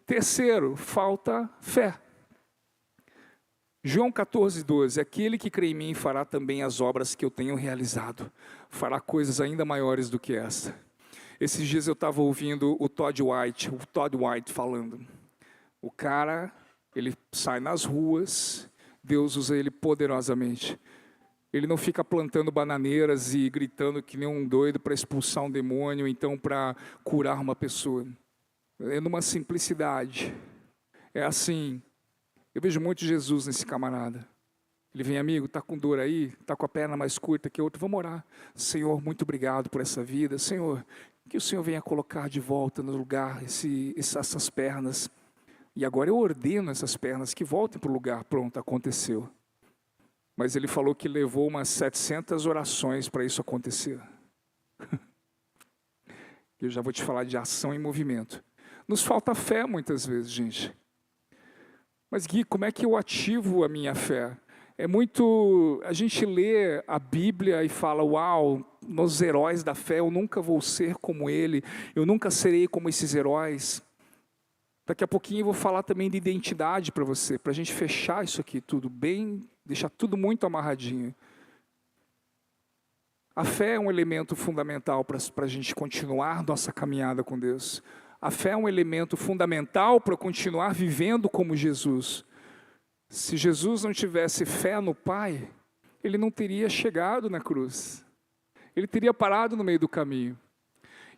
Terceiro, falta fé. João 14,12, aquele que crê em mim fará também as obras que eu tenho realizado, fará coisas ainda maiores do que essa. Esses dias eu estava ouvindo o Todd White falando. O cara, ele sai nas ruas, Deus usa ele poderosamente. Ele não fica plantando bananeiras e gritando que nem um doido para expulsar um demônio, então para curar uma pessoa. É numa simplicidade. É assim. Eu vejo muito Jesus nesse camarada. Ele vem, amigo, está com dor aí, está com a perna mais curta que a outra, vamos orar. Senhor, muito obrigado por essa vida. Senhor, que o Senhor venha colocar de volta no lugar essas pernas. E agora eu ordeno essas pernas que voltem para o lugar. Pronto, aconteceu. Mas ele falou que levou umas 700 orações para isso acontecer. Eu já vou te falar de ação em movimento. Nos falta fé muitas vezes, gente. Mas Gui, como é que eu ativo a minha fé? É muito... A gente lê a Bíblia e fala, uau, nos heróis da fé eu nunca vou ser como ele, eu nunca serei como esses heróis. Daqui a pouquinho eu vou falar também de identidade para você, para a gente fechar isso aqui tudo bem, deixar tudo muito amarradinho. A fé é um elemento fundamental para a gente continuar nossa caminhada com Deus. A fé é um elemento fundamental para continuar vivendo como Jesus. Se Jesus não tivesse fé no Pai, ele não teria chegado na cruz. Ele teria parado no meio do caminho.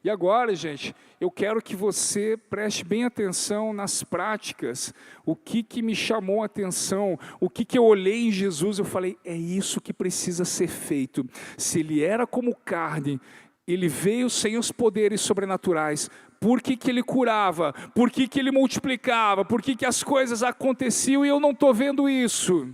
E agora, gente, eu quero que você preste bem atenção nas práticas. O que me chamou a atenção, o que eu olhei em Jesus, eu falei, é isso que precisa ser feito. Se ele era como carne, ele veio sem os poderes sobrenaturais. Por que ele curava? Por que ele multiplicava? Por que as coisas aconteciam e eu não estou vendo isso?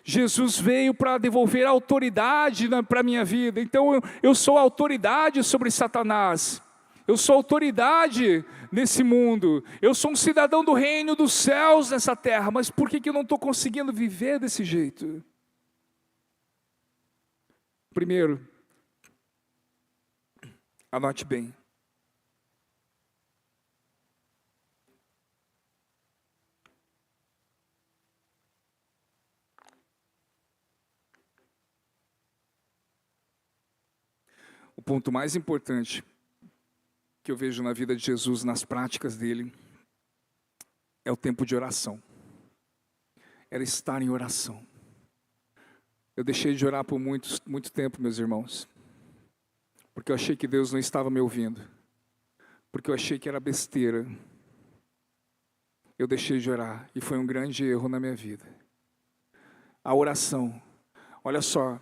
Jesus veio para devolver autoridade para a minha vida. Então eu sou autoridade sobre Satanás. Eu sou autoridade nesse mundo. Eu sou um cidadão do reino dos céus nessa terra. Mas por que eu não estou conseguindo viver desse jeito? Primeiro, anote bem. O ponto mais importante que eu vejo na vida de Jesus, nas práticas dele, é o tempo de oração. Era estar em oração. Eu deixei de orar por muito tempo, meus irmãos, porque eu achei que Deus não estava me ouvindo, porque eu achei que era besteira. Eu deixei de orar e foi um grande erro na minha vida. A oração, olha só,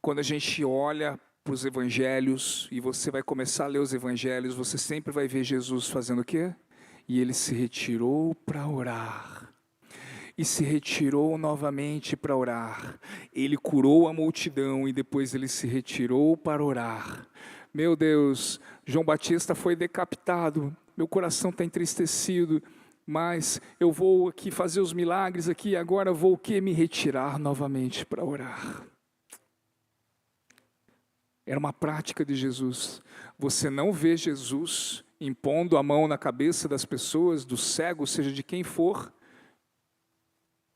quando a gente olha para os evangelhos, e você vai começar a ler os evangelhos, você sempre vai ver Jesus fazendo o quê? E ele se retirou para orar. E se retirou novamente para orar. Ele curou a multidão e depois ele se retirou para orar. Meu Deus, João Batista foi decapitado, meu coração está entristecido, mas eu vou aqui fazer os milagres aqui, agora vou o quê? Me retirar novamente para orar. Era uma prática de Jesus. Você não vê Jesus impondo a mão na cabeça das pessoas, do cego, seja de quem for.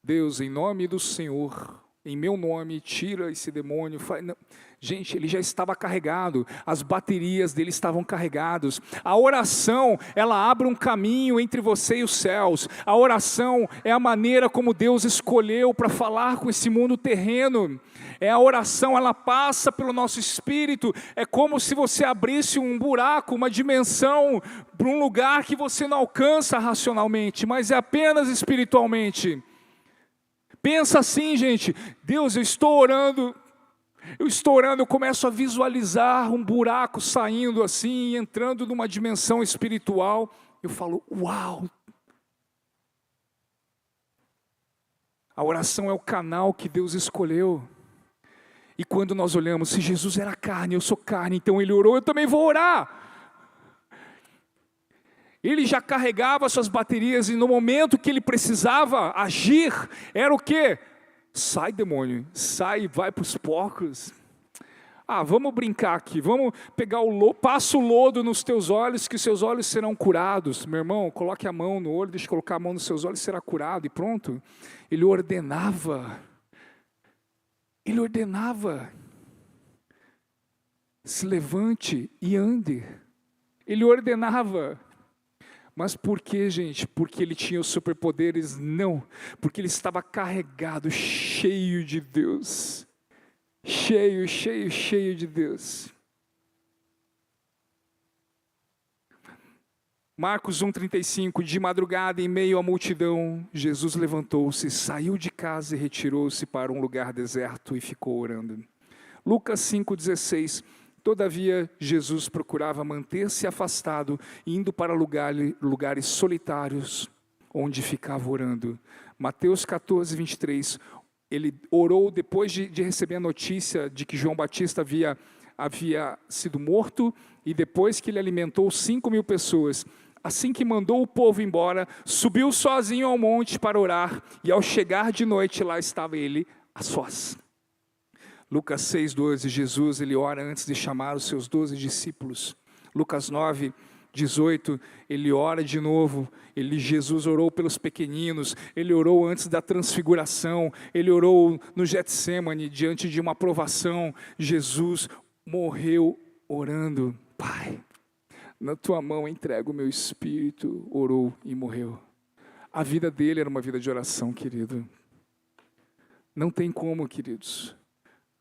Deus, em nome do Senhor, em meu nome, tira esse demônio. Não. Gente, ele já estava carregado, as baterias dele estavam carregadas. A oração, ela abre um caminho entre você e os céus. A oração é a maneira como Deus escolheu para falar com esse mundo terreno. É a oração, ela passa pelo nosso espírito. É como se você abrisse um buraco, uma dimensão, para um lugar que você não alcança racionalmente, mas é apenas espiritualmente. Pensa assim, gente, Deus, eu estou orando, eu começo a visualizar um buraco saindo assim, entrando numa dimensão espiritual. Eu falo, uau! A oração é o canal que Deus escolheu. E quando nós olhamos, se Jesus era carne, eu sou carne, então ele orou, eu também vou orar. Ele já carregava suas baterias e no momento que ele precisava agir, era o quê? Sai, demônio, sai, vai para os porcos. Ah, vamos brincar aqui, vamos pegar passa o lodo nos teus olhos, que os seus olhos serão curados. Meu irmão, coloque a mão no olho, deixa eu colocar a mão nos seus olhos, será curado, e pronto. Ele ordenava, se levante e ande. Ele ordenava. Mas por que, gente? Porque ele tinha os superpoderes? Não, porque ele estava carregado, cheio de Deus. Cheio de Deus. Marcos 1,35, de madrugada, em meio à multidão, Jesus levantou-se, saiu de casa e retirou-se para um lugar deserto e ficou orando. Lucas 5,16, todavia Jesus procurava manter-se afastado, indo para lugares solitários, onde ficava orando. Mateus 14,23, ele orou depois de receber a notícia de que João Batista havia sido morto, e depois que ele alimentou 5.000 pessoas. Assim que mandou o povo embora, subiu sozinho ao monte para orar, e ao chegar de noite, lá estava ele a sós. Lucas 6,12, Jesus, ele ora antes de chamar os seus 12 discípulos. Lucas 9,18, ele ora de novo. Jesus orou pelos pequeninos, ele orou antes da transfiguração, ele orou no Getsêmani, diante de uma provação. Jesus morreu orando. Pai, na tua mão entrego o meu espírito, orou e morreu. A vida dele era uma vida de oração, querido. Não tem como, queridos,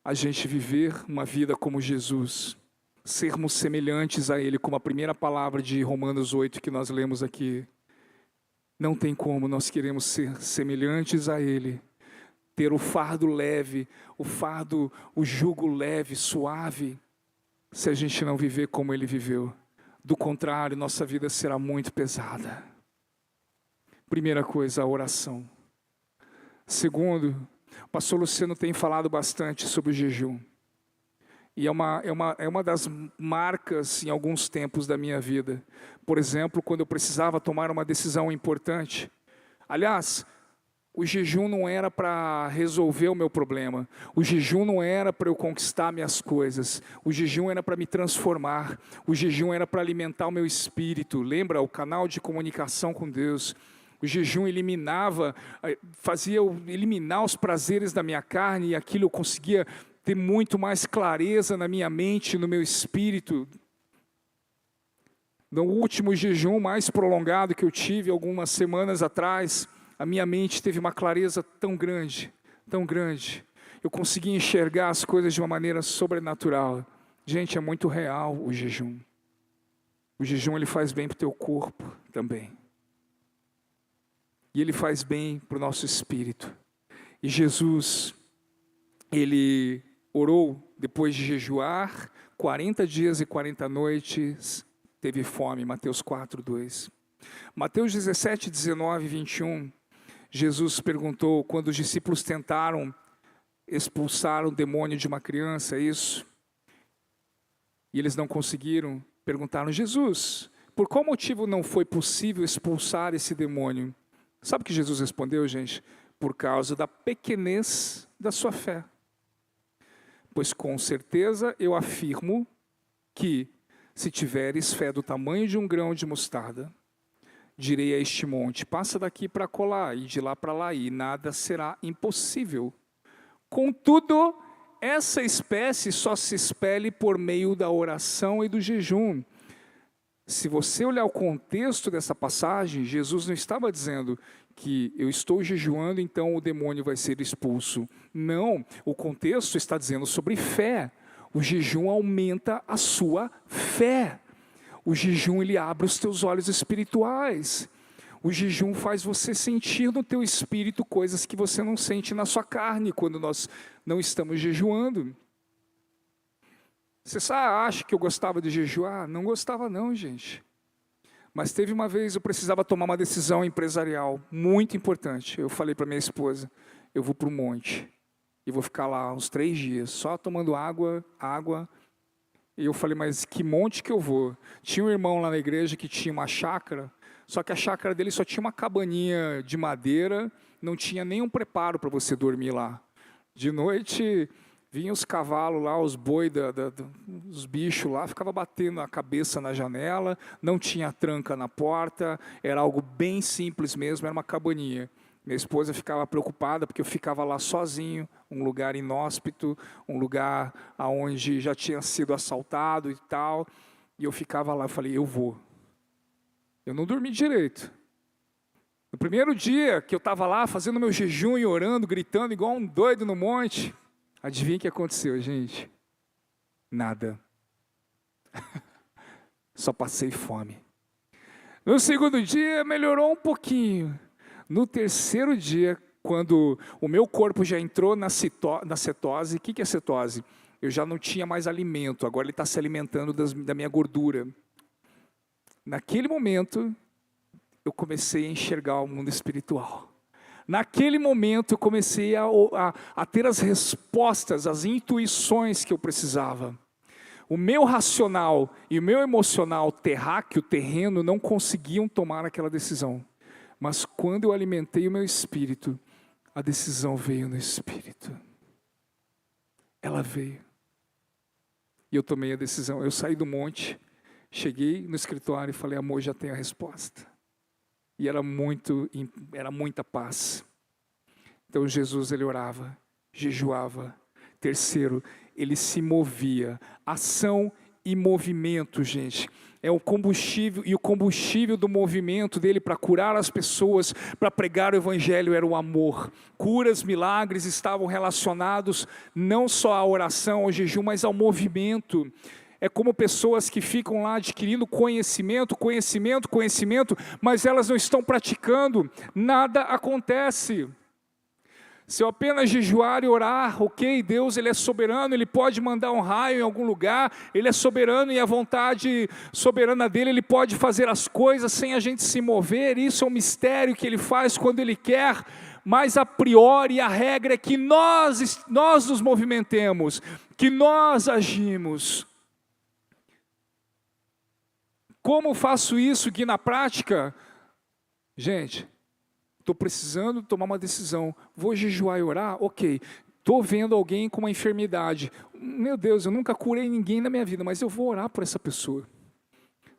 a gente viver uma vida como Jesus, sermos semelhantes a ele, como a primeira palavra de Romanos 8 que nós lemos aqui. Não tem como, nós queremos ser semelhantes a ele, ter o fardo leve, o jugo leve, suave, se a gente não viver como ele viveu. Do contrário, nossa vida será muito pesada. Primeira coisa, a oração. Segundo, o pastor Luciano tem falado bastante sobre o jejum. E é uma das marcas em alguns tempos da minha vida. Por exemplo, quando eu precisava tomar uma decisão importante. Aliás, o jejum não era para resolver o meu problema. O jejum não era para eu conquistar minhas coisas. O jejum era para me transformar. O jejum era para alimentar o meu espírito. Lembra? O canal de comunicação com Deus. O jejum fazia eu eliminar os prazeres da minha carne, e aquilo eu conseguia ter muito mais clareza na minha mente, no meu espírito. No último jejum mais prolongado que eu tive, algumas semanas atrás, a minha mente teve uma clareza tão grande, tão grande. Eu consegui enxergar as coisas de uma maneira sobrenatural. Gente, é muito real o jejum. O jejum, ele faz bem para o teu corpo também. E ele faz bem para o nosso espírito. E Jesus, ele orou depois de jejuar 40 dias e 40 noites, teve fome, Mateus 4:2. Mateus 17, 19 e 21, Jesus perguntou, quando os discípulos tentaram expulsar o demônio de uma criança, isso, e eles não conseguiram, perguntaram, Jesus, por qual motivo não foi possível expulsar esse demônio? Sabe o que Jesus respondeu, gente? Por causa da pequenez da sua fé. Pois com certeza eu afirmo que, se tiveres fé do tamanho de um grão de mostarda, direi a este monte, passa daqui para colar, e de lá para lá, e nada será impossível. Contudo, essa espécie só se expele por meio da oração e do jejum. Se você olhar o contexto dessa passagem, Jesus não estava dizendo que eu estou jejuando, então o demônio vai ser expulso. Não, o contexto está dizendo sobre fé. O jejum aumenta a sua fé. O jejum, ele abre os teus olhos espirituais. O jejum faz você sentir no teu espírito coisas que você não sente na sua carne quando nós não estamos jejuando. Você acha que eu gostava de jejuar? Não gostava não, gente. Mas teve uma vez, eu precisava tomar uma decisão empresarial muito importante. Eu falei para minha esposa, eu vou para o monte. E vou ficar lá uns 3 dias, só tomando água. E eu falei, mas que monte que eu vou? Tinha um irmão lá na igreja que tinha uma chácara, só que a chácara dele só tinha uma cabaninha de madeira, não tinha nenhum preparo para você dormir lá. De noite, vinham os cavalos lá, os boi, os bichos lá, ficava batendo a cabeça na janela, não tinha tranca na porta, era algo bem simples mesmo, era uma cabaninha. Minha esposa ficava preocupada porque eu ficava lá sozinho, um lugar inóspito, um lugar onde já tinha sido assaltado e tal. E eu ficava lá, eu falei, eu vou. Eu não dormi direito. No primeiro dia que eu estava lá fazendo meu jejum e orando, gritando igual um doido no monte, adivinha o que aconteceu, gente? Nada. Só passei fome. No segundo dia, melhorou um pouquinho. No terceiro dia, quando o meu corpo já entrou na cetose, o que é cetose? Eu já não tinha mais alimento, agora ele está se alimentando da minha gordura. Naquele momento, eu comecei a enxergar o mundo espiritual. Naquele momento, eu comecei a ter as respostas, as intuições que eu precisava. O meu racional e o meu emocional terráqueo, terreno, não conseguiam tomar aquela decisão. Mas quando eu alimentei o meu espírito, a decisão veio no espírito. Ela veio. E eu tomei a decisão. Eu saí do monte, cheguei no escritório e falei, amor, já tenho a resposta. E era muita paz. Então Jesus, ele orava, jejuava. Terceiro, ele se movia. Ação e movimento, gente. É o combustível, e o combustível do movimento dele para curar as pessoas, para pregar o evangelho, era o amor. Curas, milagres estavam relacionados não só à oração, ao jejum, mas ao movimento. É como pessoas que ficam lá adquirindo conhecimento, mas elas não estão praticando, nada acontece. Se eu apenas jejuar e orar, ok, Deus, ele é soberano, ele pode mandar um raio em algum lugar, ele é soberano e a vontade soberana dele, ele pode fazer as coisas sem a gente se mover, isso é um mistério que ele faz quando ele quer, mas a priori a regra é que nós nos movimentemos, que nós agimos. Como faço isso, Gui, na prática? Gente, estou precisando tomar uma decisão, vou jejuar e orar? Ok, estou vendo alguém com uma enfermidade, meu Deus, eu nunca curei ninguém na minha vida, mas eu vou orar por essa pessoa.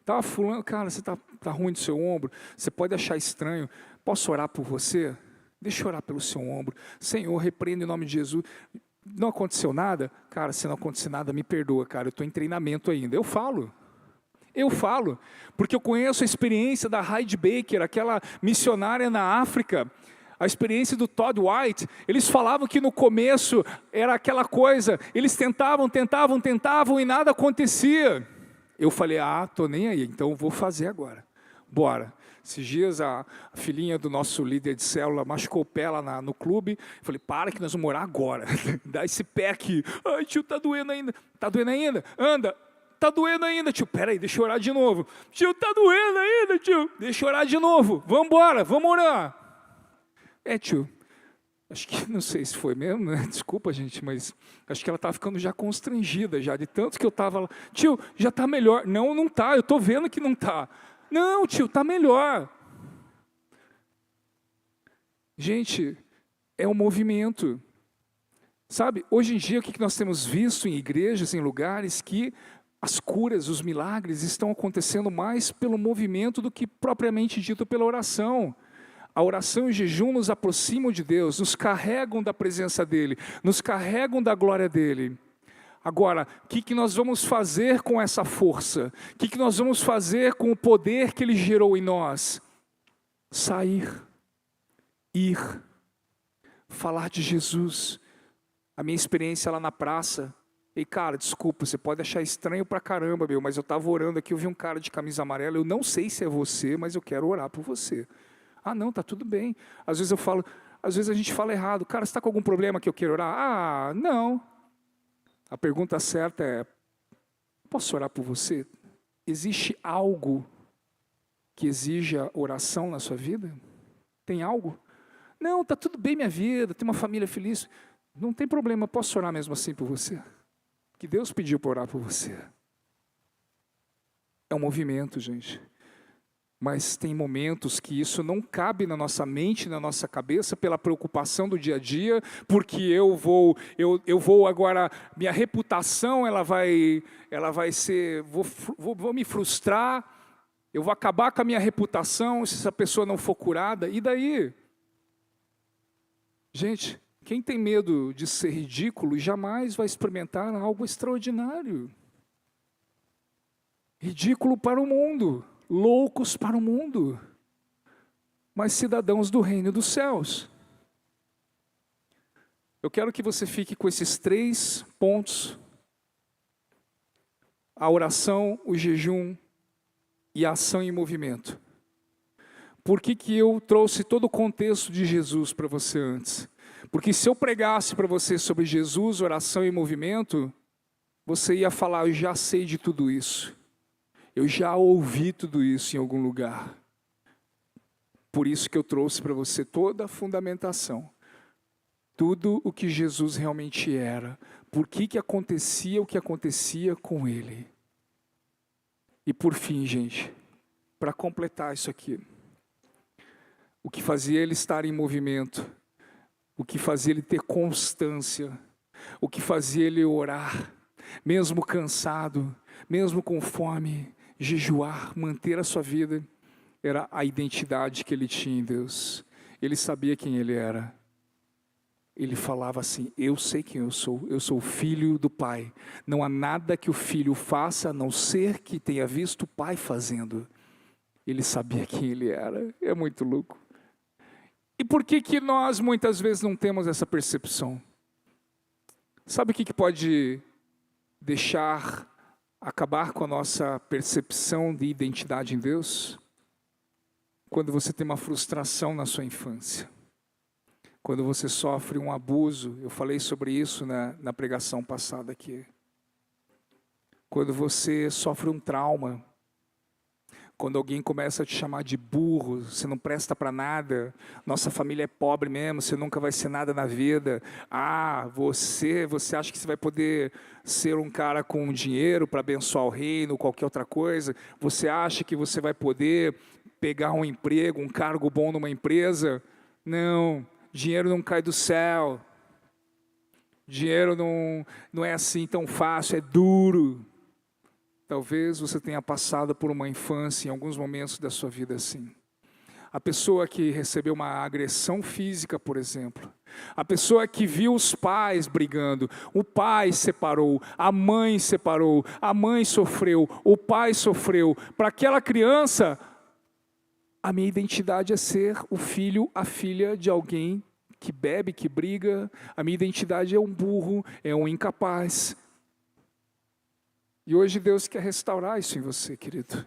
Tá, fulano, cara, você tá ruim do seu ombro, você pode achar estranho, posso orar por você? Deixa eu orar pelo seu ombro. Senhor, repreenda em nome de Jesus. Não aconteceu nada? Cara, se não acontecer nada, me perdoa, cara, eu estou em treinamento ainda. Eu falo, porque eu conheço a experiência da Heidi Baker, aquela missionária na África, a experiência do Todd White. Eles falavam que no começo era aquela coisa, eles tentavam e nada acontecia. Eu falei, tô nem aí, então vou fazer agora, bora. Esses dias a filhinha do nosso líder de célula machucou o pé lá no clube, eu falei, para que nós vamos orar agora, dá esse pé aqui, ai tio, tá doendo ainda, anda. Tá doendo ainda, tio, peraí, deixa eu orar de novo. Tio, tá doendo ainda, tio, deixa eu orar de novo. Vamos embora, vamos orar. Tio, acho que, não sei se foi mesmo, né? Desculpa, gente, mas acho que ela estava ficando já constrangida, já, de tanto que eu estava lá. Tio, já está melhor. Não, não está, eu estou vendo que não está. Não, tio, está melhor. Gente, é um movimento. Sabe, hoje em dia, o que nós temos visto em igrejas, em lugares que as curas, os milagres estão acontecendo mais pelo movimento do que propriamente dito pela oração. A oração e o jejum nos aproximam de Deus, nos carregam da presença dEle, nos carregam da glória dEle. Agora, o que nós vamos fazer com essa força? O que nós vamos fazer com o poder que Ele gerou em nós? Sair, ir, falar de Jesus. A minha experiência lá na praça, e cara, desculpa, você pode achar estranho pra caramba, mas eu estava orando aqui, eu vi um cara de camisa amarela, eu não sei se é você, mas eu quero orar por você. Não, tá tudo bem. Às vezes a gente fala errado, cara, você está com algum problema que eu quero orar? Não. A pergunta certa é, posso orar por você? Existe algo que exija oração na sua vida? Tem algo? Não, tá tudo bem minha vida, tenho uma família feliz. Não tem problema, posso orar mesmo assim por você? Que Deus pediu para orar por você. É um movimento, gente. Mas tem momentos que isso não cabe na nossa mente, na nossa cabeça, pela preocupação do dia a dia, porque eu vou agora, minha reputação, ela vai ser, vou me frustrar, eu vou acabar com a minha reputação se essa pessoa não for curada, e daí? Gente, quem tem medo de ser ridículo jamais vai experimentar algo extraordinário. Ridículo para o mundo, loucos para o mundo, mas cidadãos do reino dos céus. Eu quero que você fique com esses 3 pontos: a oração, o jejum e a ação em movimento. Por que que eu trouxe todo o contexto de Jesus para você antes? Porque se eu pregasse para você sobre Jesus, oração e movimento, você ia falar, eu já sei de tudo isso. Eu já ouvi tudo isso em algum lugar. Por isso que eu trouxe para você toda a fundamentação. Tudo o que Jesus realmente era. Por que acontecia o que acontecia com ele. E por fim, gente, para completar isso aqui. O que fazia ele estar em movimento. O que fazia ele ter constância. O que fazia ele orar. Mesmo cansado, mesmo com fome, jejuar, manter a sua vida. Era a identidade que ele tinha em Deus. Ele sabia quem ele era. Ele falava assim, eu sei quem eu sou filho do Pai. Não há nada que o filho faça, a não ser que tenha visto o Pai fazendo. Ele sabia quem ele era, é muito louco. E por que nós muitas vezes não temos essa percepção? Sabe o que pode acabar com a nossa percepção de identidade em Deus? Quando você tem uma frustração na sua infância. Quando você sofre um abuso, eu falei sobre isso na pregação passada aqui. Quando você sofre um trauma, quando alguém começa a te chamar de burro, você não presta para nada, nossa família é pobre mesmo, você nunca vai ser nada na vida. Você acha que você vai poder ser um cara com dinheiro para abençoar o reino, qualquer outra coisa? Você acha que você vai poder pegar um emprego, um cargo bom numa empresa? Não. Dinheiro não cai do céu. Dinheiro não é assim tão fácil, é duro. Talvez você tenha passado por uma infância, em alguns momentos da sua vida assim. A pessoa que recebeu uma agressão física, por exemplo. A pessoa que viu os pais brigando. O pai separou, a mãe separou, a mãe sofreu, o pai sofreu. Para aquela criança, a minha identidade é ser o filho, a filha de alguém que bebe, que briga. A minha identidade é um burro, é um incapaz. E hoje Deus quer restaurar isso em você, querido.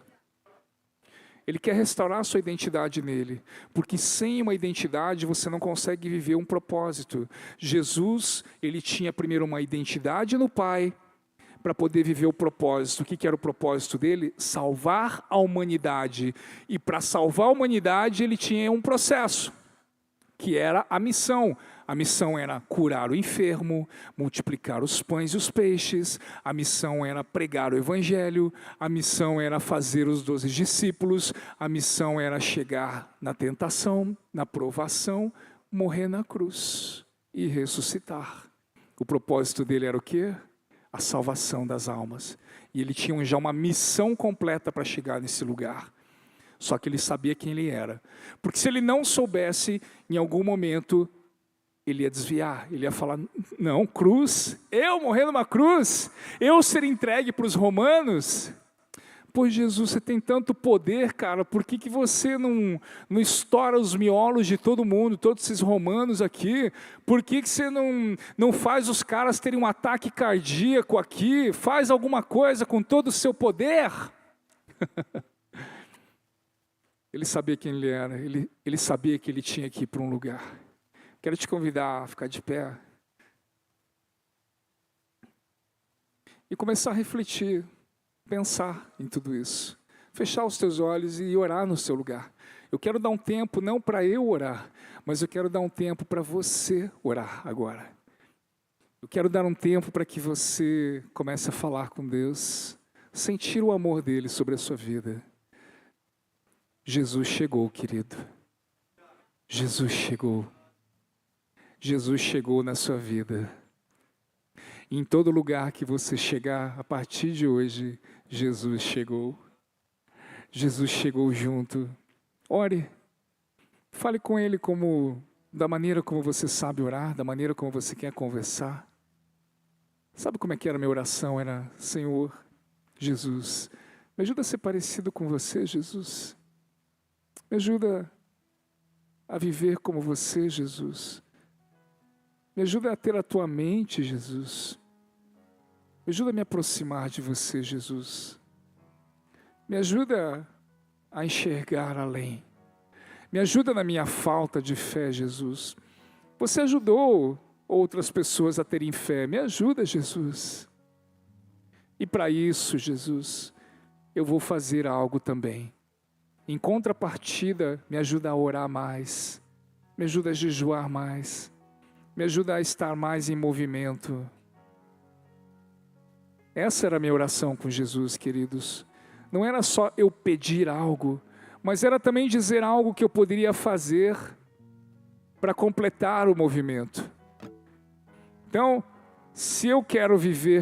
Ele quer restaurar a sua identidade nele. Porque sem uma identidade você não consegue viver um propósito. Jesus, ele tinha primeiro uma identidade no Pai, para poder viver o propósito. O que era o propósito dele? Salvar a humanidade. E para salvar a humanidade ele tinha um processo, que era a missão. A missão era curar o enfermo, multiplicar os pães e os peixes. A missão era pregar o evangelho. A missão era fazer os 12 discípulos. A missão era chegar na tentação, na provação, morrer na cruz e ressuscitar. O propósito dele era o quê? A salvação das almas. E ele tinha já uma missão completa para chegar nesse lugar. Só que ele sabia quem ele era. Porque se ele não soubesse, em algum momento, ele ia desviar. Ele ia falar, não, cruz, eu morrer numa cruz, eu ser entregue para os romanos. Pois Jesus, você tem tanto poder, cara, por que você não estoura os miolos de todo mundo, todos esses romanos aqui? Por que você não faz os caras terem um ataque cardíaco aqui? Faz alguma coisa com todo o seu poder? Ele sabia quem ele era, ele sabia que ele tinha que ir para um lugar. Quero te convidar a ficar de pé e começar a refletir, pensar em tudo isso. Fechar os teus olhos e orar no seu lugar. Eu quero dar um tempo, não para eu orar, mas eu quero dar um tempo para você orar agora. Eu quero dar um tempo para que você comece a falar com Deus, sentir o amor dele sobre a sua vida. Jesus chegou, querido. Jesus chegou. Jesus chegou na sua vida. Em todo lugar que você chegar, a partir de hoje, Jesus chegou. Jesus chegou junto. Ore. Fale com Ele da maneira como você sabe orar, da maneira como você quer conversar. Sabe como é que era a minha oração? Era, Senhor, Jesus, me ajuda a ser parecido com você, Jesus. Me ajuda a viver como você, Jesus. Me ajuda a ter a tua mente, Jesus. Me ajuda a me aproximar de você, Jesus. Me ajuda a enxergar além. Me ajuda na minha falta de fé, Jesus. Você ajudou outras pessoas a terem fé. Me ajuda, Jesus. E para isso, Jesus, eu vou fazer algo também. Em contrapartida, me ajuda a orar mais. Me ajuda a jejuar mais. Me ajuda a estar mais em movimento. Essa era a minha oração com Jesus, queridos. Não era só eu pedir algo, mas era também dizer algo que eu poderia fazer para completar o movimento. Então, se eu quero viver